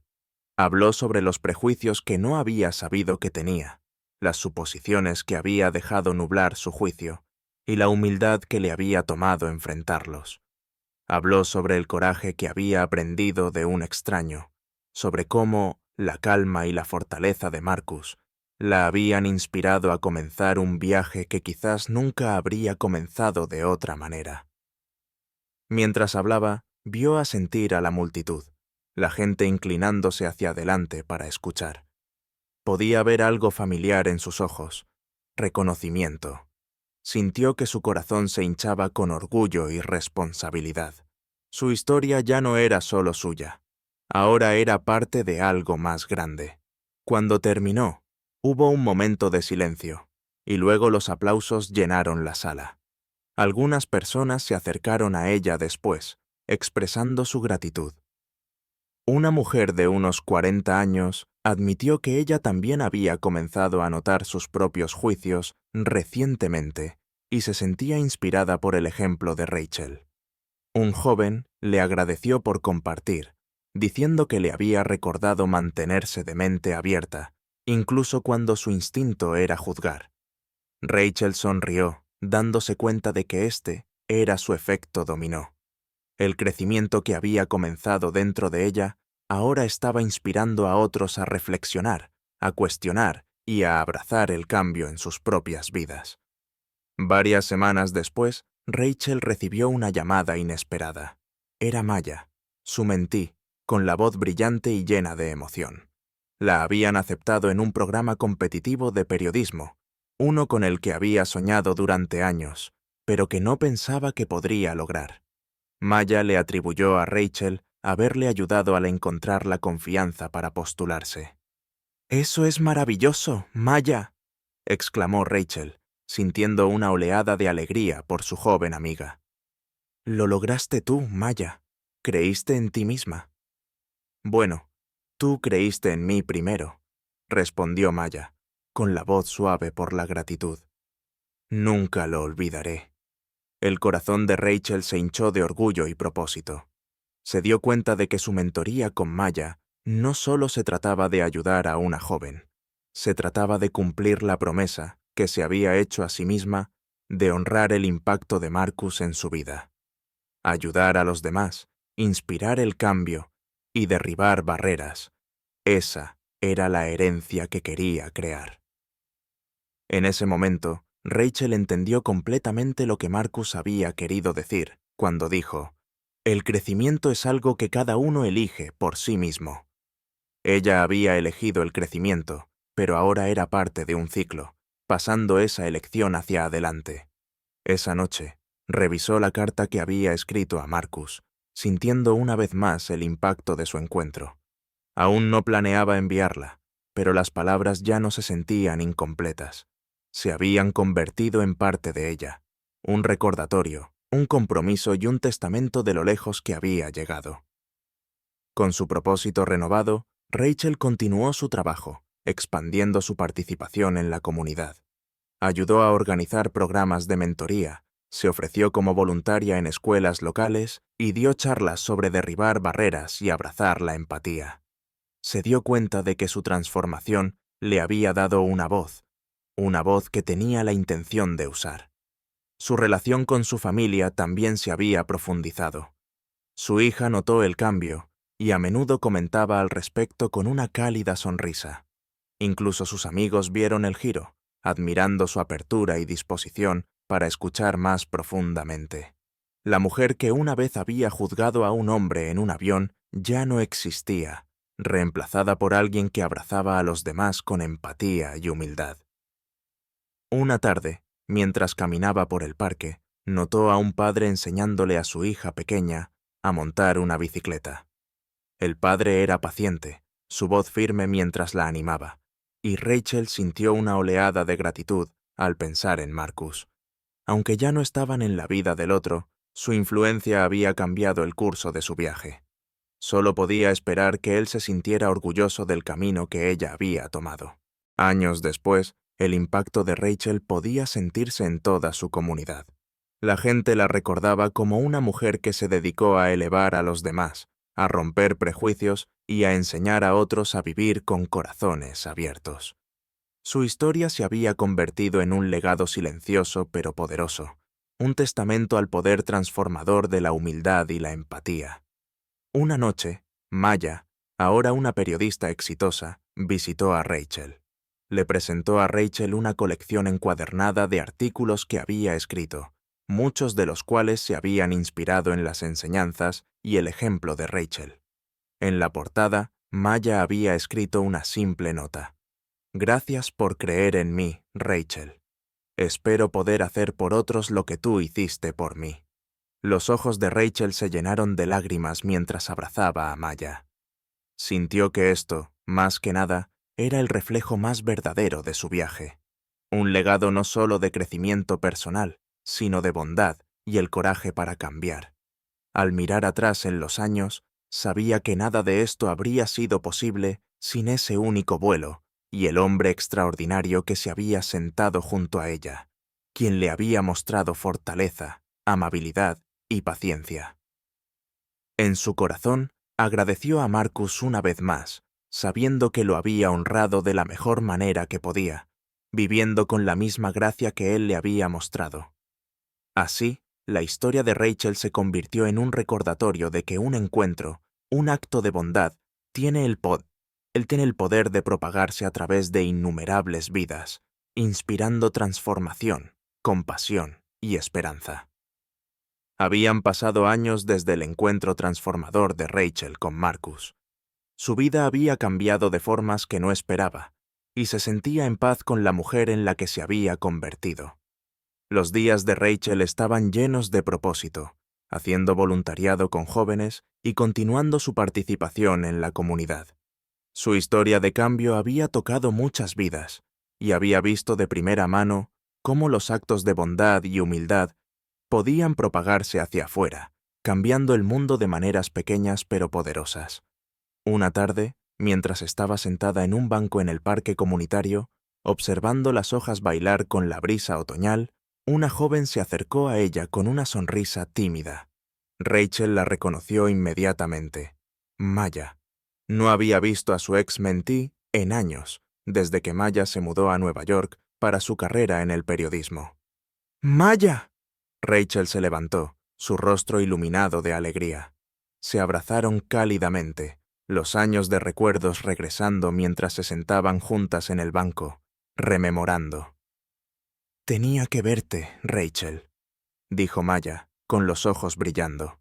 Habló sobre los prejuicios que no había sabido que tenía, las suposiciones que había dejado nublar su juicio, y la humildad que le había tomado enfrentarlos. Habló sobre el coraje que había aprendido de un extraño, sobre cómo la calma y la fortaleza de Marcus la habían inspirado a comenzar un viaje que quizás nunca habría comenzado de otra manera. Mientras hablaba, vio asentir a la multitud, la gente inclinándose hacia adelante para escuchar. Podía ver algo familiar en sus ojos, reconocimiento. Sintió que su corazón se hinchaba con orgullo y responsabilidad. Su historia ya no era solo suya, ahora era parte de algo más grande. Cuando terminó, hubo un momento de silencio, y luego los aplausos llenaron la sala. Algunas personas se acercaron a ella después, expresando su gratitud. Una mujer de unos 40 años admitió que ella también había comenzado a notar sus propios juicios recientemente y se sentía inspirada por el ejemplo de Rachel. Un joven le agradeció por compartir, diciendo que le había recordado mantenerse de mente abierta, incluso cuando su instinto era juzgar. Rachel sonrió, dándose cuenta de que este era su efecto dominó. El crecimiento que había comenzado dentro de ella ahora estaba inspirando a otros a reflexionar, a cuestionar y a abrazar el cambio en sus propias vidas. Varias semanas después, Rachel recibió una llamada inesperada. Era Maya, su mentí, con la voz brillante y llena de emoción. La habían aceptado en un programa competitivo de periodismo, uno con el que había soñado durante años, pero que no pensaba que podría lograr. Maya le atribuyó a Rachel haberle ayudado al encontrar la confianza para postularse. «¡Eso es maravilloso, Maya!», exclamó Rachel, sintiendo una oleada de alegría por su joven amiga. «Lo lograste tú, Maya», ¿Creíste en ti misma? Bueno, tú creíste en mí primero, respondió Maya, con la voz suave por la gratitud. Nunca lo olvidaré. El corazón de Rachel se hinchó de orgullo y propósito. Se dio cuenta de que su mentoría con Maya no solo se trataba de ayudar a una joven, se trataba de cumplir la promesa que se había hecho a sí misma de honrar el impacto de Marcus en su vida. Ayudar a los demás, inspirar el cambio y derribar barreras. Esa era la herencia que quería crear. En ese momento, Rachel entendió completamente lo que Marcus había querido decir cuando dijo: «El crecimiento es algo que cada uno elige por sí mismo». Ella había elegido el crecimiento, pero ahora era parte de un ciclo, pasando esa elección hacia adelante. Esa noche, revisó la carta que había escrito a Marcus, sintiendo una vez más el impacto de su encuentro. Aún no planeaba enviarla, pero las palabras ya no se sentían incompletas. Se habían convertido en parte de ella, un recordatorio, un compromiso y un testamento de lo lejos que había llegado. Con su propósito renovado, Rachel continuó su trabajo, expandiendo su participación en la comunidad. Ayudó a organizar programas de mentoría, se ofreció como voluntaria en escuelas locales y dio charlas sobre derribar barreras y abrazar la empatía. Se dio cuenta de que su transformación le había dado una voz que tenía la intención de usar. Su relación con su familia también se había profundizado. Su hija notó el cambio y a menudo comentaba al respecto con una cálida sonrisa. Incluso sus amigos vieron el giro, admirando su apertura y disposición para escuchar más profundamente. La mujer que una vez había juzgado a un hombre en un avión ya no existía, reemplazada por alguien que abrazaba a los demás con empatía y humildad. Una tarde, mientras caminaba por el parque, notó a un padre enseñándole a su hija pequeña a montar una bicicleta. El padre era paciente, su voz firme mientras la animaba, y Rachel sintió una oleada de gratitud al pensar en Marcus. Aunque ya no estaban en la vida del otro, su influencia había cambiado el curso de su viaje. Solo podía esperar que él se sintiera orgulloso del camino que ella había tomado. Años después, el impacto de Rachel podía sentirse en toda su comunidad. La gente la recordaba como una mujer que se dedicó a elevar a los demás, a romper prejuicios y a enseñar a otros a vivir con corazones abiertos. Su historia se había convertido en un legado silencioso pero poderoso, un testamento al poder transformador de la humildad y la empatía. Una noche, Maya, ahora una periodista exitosa, visitó a Rachel. Le presentó a Rachel una colección encuadernada de artículos que había escrito, muchos de los cuales se habían inspirado en las enseñanzas y el ejemplo de Rachel. En la portada, Maya había escrito una simple nota: «Gracias por creer en mí, Rachel. Espero poder hacer por otros lo que tú hiciste por mí». Los ojos de Rachel se llenaron de lágrimas mientras abrazaba a Maya. Sintió que esto, más que nada, era el reflejo más verdadero de su viaje. Un legado no solo de crecimiento personal, sino de bondad y el coraje para cambiar. Al mirar atrás en los años, sabía que nada de esto habría sido posible sin ese único vuelo y el hombre extraordinario que se había sentado junto a ella, quien le había mostrado fortaleza, amabilidad y paciencia. En su corazón, agradeció a Marcus una vez más, sabiendo que lo había honrado de la mejor manera que podía, viviendo con la misma gracia que él le había mostrado. Así, la historia de Rachel se convirtió en un recordatorio de que un encuentro, un acto de bondad, tiene el poder de propagarse a través de innumerables vidas, inspirando transformación, compasión y esperanza. Habían pasado años desde el encuentro transformador de Rachel con Marcus. Su vida había cambiado de formas que no esperaba, y se sentía en paz con la mujer en la que se había convertido. Los días de Rachel estaban llenos de propósito, haciendo voluntariado con jóvenes y continuando su participación en la comunidad. Su historia de cambio había tocado muchas vidas, y había visto de primera mano cómo los actos de bondad y humildad podían propagarse hacia afuera, cambiando el mundo de maneras pequeñas pero poderosas. Una tarde, mientras estaba sentada en un banco en el parque comunitario, observando las hojas bailar con la brisa otoñal, una joven se acercó a ella con una sonrisa tímida. Rachel la reconoció inmediatamente. Maya. No había visto a su ex mentí en años, desde que Maya se mudó a Nueva York para su carrera en el periodismo. ¡Maya! Rachel se levantó, su rostro iluminado de alegría. Se abrazaron cálidamente, los años de recuerdos regresando mientras se sentaban juntas en el banco, rememorando. «Tenía que verte, Rachel», dijo Maya, con los ojos brillando.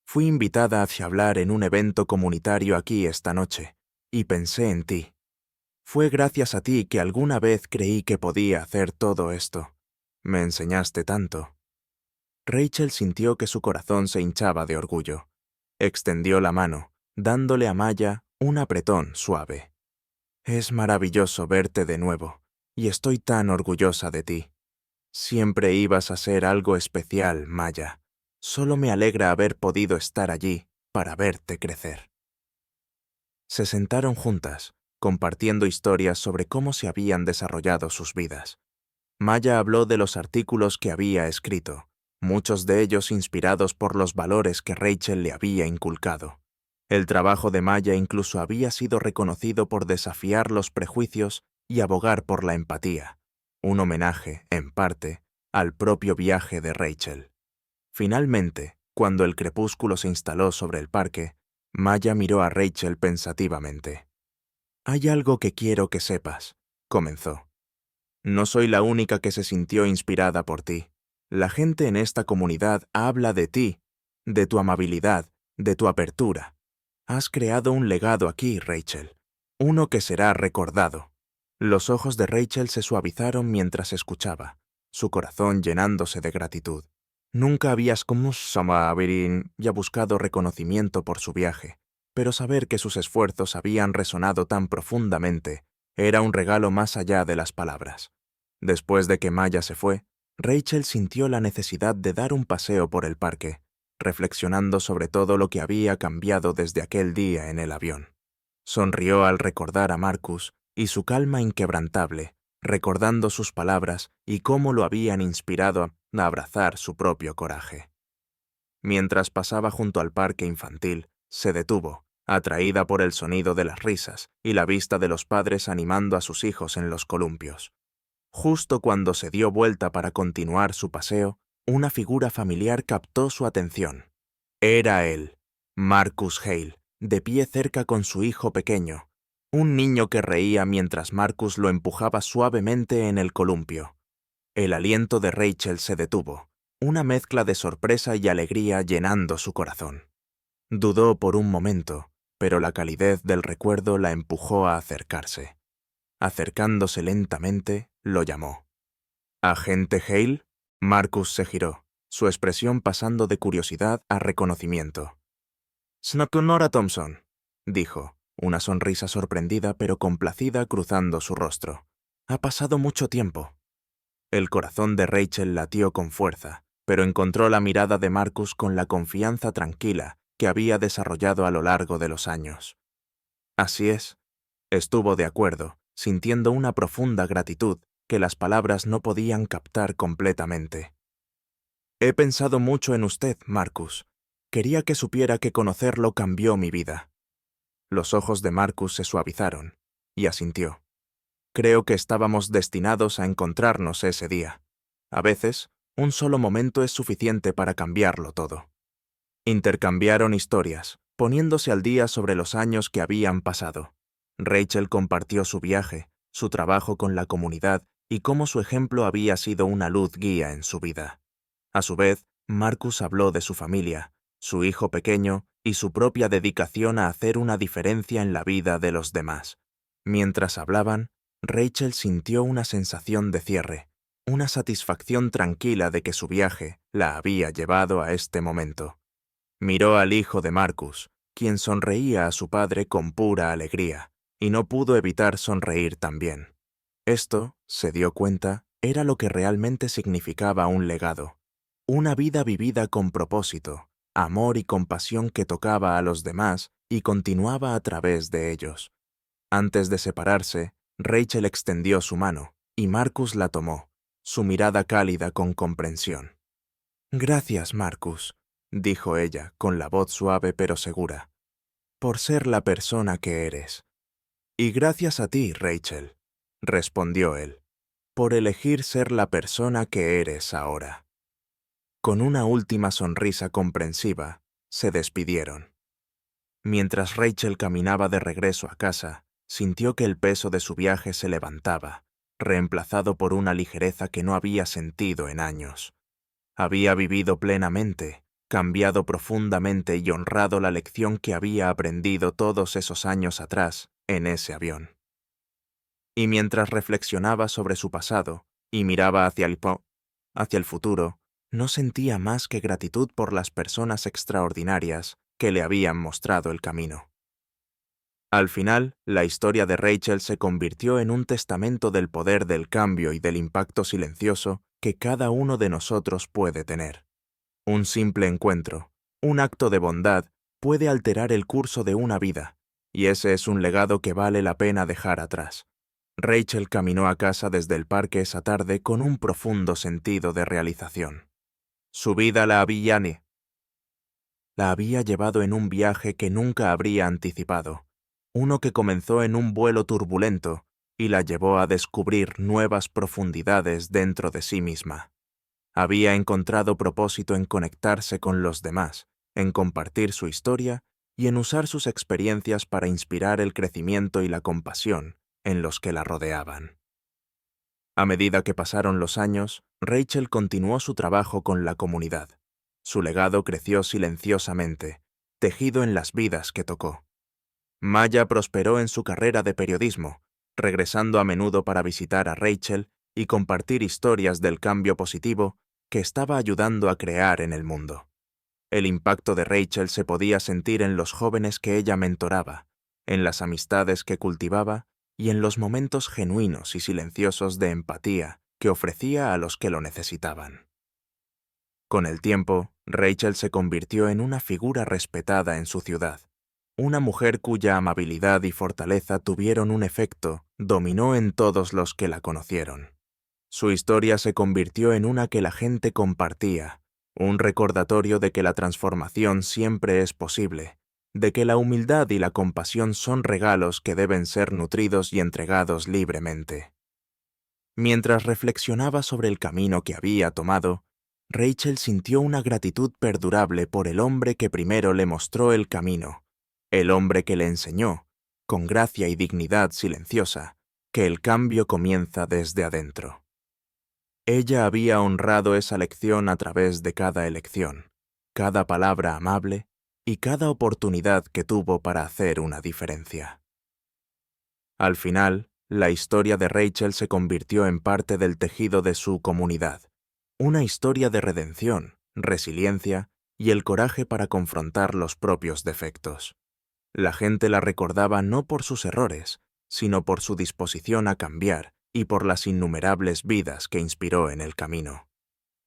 «Fui invitada hacia hablar en un evento comunitario aquí esta noche, y pensé en ti. Fue gracias a ti que alguna vez creí que podía hacer todo esto. Me enseñaste tanto». Rachel sintió que su corazón se hinchaba de orgullo. Extendió la mano, dándole a Maya un apretón suave. «Es maravilloso verte de nuevo, y estoy tan orgullosa de ti. Siempre ibas a ser algo especial, Maya. Solo me alegra haber podido estar allí para verte crecer». Se sentaron juntas, compartiendo historias sobre cómo se habían desarrollado sus vidas. Maya habló de los artículos que había escrito, muchos de ellos inspirados por los valores que Rachel le había inculcado. El trabajo de Maya incluso había sido reconocido por desafiar los prejuicios y abogar por la empatía, un homenaje, en parte, al propio viaje de Rachel. Finalmente, cuando el crepúsculo se instaló sobre el parque, Maya miró a Rachel pensativamente. «Hay algo que quiero que sepas», comenzó. «No soy la única que se sintió inspirada por ti. La gente en esta comunidad habla de ti, de tu amabilidad, de tu apertura. Has creado un legado aquí, Rachel, uno que será recordado». Los ojos de Rachel se suavizaron mientras escuchaba, su corazón llenándose de gratitud. Nunca habías como Samavirin ya buscado reconocimiento por su viaje, pero saber que sus esfuerzos habían resonado tan profundamente era un regalo más allá de las palabras. Después de que Maya se fue, Rachel sintió la necesidad de dar un paseo por el parque, reflexionando sobre todo lo que había cambiado desde aquel día en el avión. Sonrió al recordar a Marcus y su calma inquebrantable, recordando sus palabras y cómo lo habían inspirado a abrazar su propio coraje. Mientras pasaba junto al parque infantil, se detuvo, atraída por el sonido de las risas y la vista de los padres animando a sus hijos en los columpios. Justo cuando se dio vuelta para continuar su paseo, una figura familiar captó su atención. Era él, Marcus Hale, de pie cerca con su hijo pequeño, un niño que reía mientras Marcus lo empujaba suavemente en el columpio. El aliento de Rachel se detuvo, una mezcla de sorpresa y alegría llenando su corazón. Dudó por un momento, pero la calidez del recuerdo la empujó a acercarse. Acercándose lentamente, lo llamó. «¿Agente Hale?» Marcus se giró, su expresión pasando de curiosidad a reconocimiento. «Snakunora Thompson», dijo, una sonrisa sorprendida pero complacida cruzando su rostro. «Ha pasado mucho tiempo». El corazón de Rachel latió con fuerza, pero encontró la mirada de Marcus con la confianza tranquila que había desarrollado a lo largo de los años. «Así es», estuvo de acuerdo, sintiendo una profunda gratitud que las palabras no podían captar completamente. «He pensado mucho en usted, Marcus. Quería que supiera que conocerlo cambió mi vida». Los ojos de Marcus se suavizaron, y asintió. «Creo que estábamos destinados a encontrarnos ese día. A veces, un solo momento es suficiente para cambiarlo todo». Intercambiaron historias, poniéndose al día sobre los años que habían pasado. Rachel compartió su viaje, su trabajo con la comunidad y cómo su ejemplo había sido una luz guía en su vida. A su vez, Marcus habló de su familia, su hijo pequeño y su propia dedicación a hacer una diferencia en la vida de los demás. Mientras hablaban, Rachel sintió una sensación de cierre, una satisfacción tranquila de que su viaje la había llevado a este momento. Miró al hijo de Marcus, quien sonreía a su padre con pura alegría, y no pudo evitar sonreír también. Esto, se dio cuenta, era lo que realmente significaba un legado. Una vida vivida con propósito, amor y compasión que tocaba a los demás y continuaba a través de ellos. Antes de separarse, Rachel extendió su mano, y Marcus la tomó, su mirada cálida con comprensión. «Gracias, Marcus», dijo ella, con la voz suave pero segura, «por ser la persona que eres». «Y gracias a ti, Rachel», respondió él, «por elegir ser la persona que eres ahora». Con una última sonrisa comprensiva, se despidieron. Mientras Rachel caminaba de regreso a casa, sintió que el peso de su viaje se levantaba, reemplazado por una ligereza que no había sentido en años. Había vivido plenamente, cambiado profundamente y honrado la lección que había aprendido todos esos años atrás en ese avión. Y mientras reflexionaba sobre su pasado y miraba hacia el futuro, no sentía más que gratitud por las personas extraordinarias que le habían mostrado el camino. Al final, la historia de Rachel se convirtió en un testamento del poder del cambio y del impacto silencioso que cada uno de nosotros puede tener. Un simple encuentro, un acto de bondad, puede alterar el curso de una vida, y ese es un legado que vale la pena dejar atrás. Rachel caminó a casa desde el parque esa tarde con un profundo sentido de realización. Su vida la había llevado en un viaje que nunca habría anticipado, uno que comenzó en un vuelo turbulento y la llevó a descubrir nuevas profundidades dentro de sí misma. Había encontrado propósito en conectarse con los demás, en compartir su historia y en usar sus experiencias para inspirar el crecimiento y la compasión en los que la rodeaban. A medida que pasaron los años, Rachel continuó su trabajo con la comunidad. Su legado creció silenciosamente, tejido en las vidas que tocó. Maya prosperó en su carrera de periodismo, regresando a menudo para visitar a Rachel y compartir historias del cambio positivo que estaba ayudando a crear en el mundo. El impacto de Rachel se podía sentir en los jóvenes que ella mentoraba, en las amistades que cultivaba y en los momentos genuinos y silenciosos de empatía que ofrecía a los que lo necesitaban. Con el tiempo, Rachel se convirtió en una figura respetada en su ciudad. Una mujer cuya amabilidad y fortaleza tuvieron un efecto, dominó en todos los que la conocieron. Su historia se convirtió en una que la gente compartía, un recordatorio de que la transformación siempre es posible, de que la humildad y la compasión son regalos que deben ser nutridos y entregados libremente. Mientras reflexionaba sobre el camino que había tomado, Rachel sintió una gratitud perdurable por el hombre que primero le mostró el camino, el hombre que le enseñó, con gracia y dignidad silenciosa, que el cambio comienza desde adentro. Ella había honrado esa lección a través de cada elección, cada palabra amable y cada oportunidad que tuvo para hacer una diferencia. Al final, la historia de Rachel se convirtió en parte del tejido de su comunidad, una historia de redención, resiliencia y el coraje para confrontar los propios defectos. La gente la recordaba no por sus errores, sino por su disposición a cambiar y por las innumerables vidas que inspiró en el camino.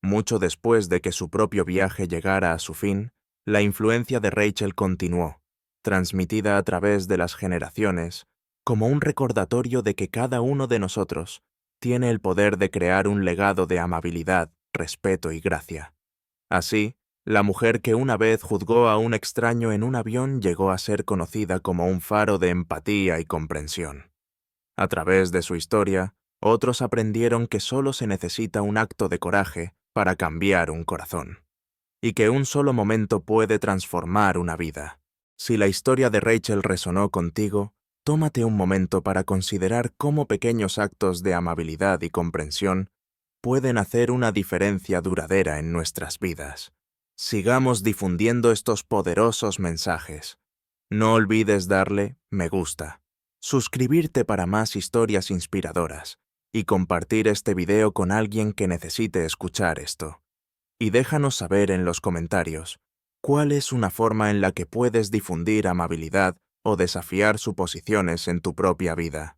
Mucho después de que su propio viaje llegara a su fin, la influencia de Rachel continuó, transmitida a través de las generaciones, como un recordatorio de que cada uno de nosotros tiene el poder de crear un legado de amabilidad, respeto y gracia. Así, la mujer que una vez juzgó a un extraño en un avión llegó a ser conocida como un faro de empatía y comprensión. A través de su historia, otros aprendieron que solo se necesita un acto de coraje para cambiar un corazón, y que un solo momento puede transformar una vida. Si la historia de Rachel resonó contigo, tómate un momento para considerar cómo pequeños actos de amabilidad y comprensión pueden hacer una diferencia duradera en nuestras vidas. Sigamos difundiendo estos poderosos mensajes. No olvides darle me gusta, suscribirte para más historias inspiradoras y compartir este video con alguien que necesite escuchar esto. Y déjanos saber en los comentarios cuál es una forma en la que puedes difundir amabilidad o desafiar suposiciones en tu propia vida.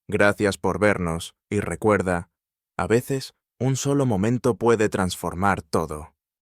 Gracias por vernos y recuerda, a veces un solo momento puede transformar todo.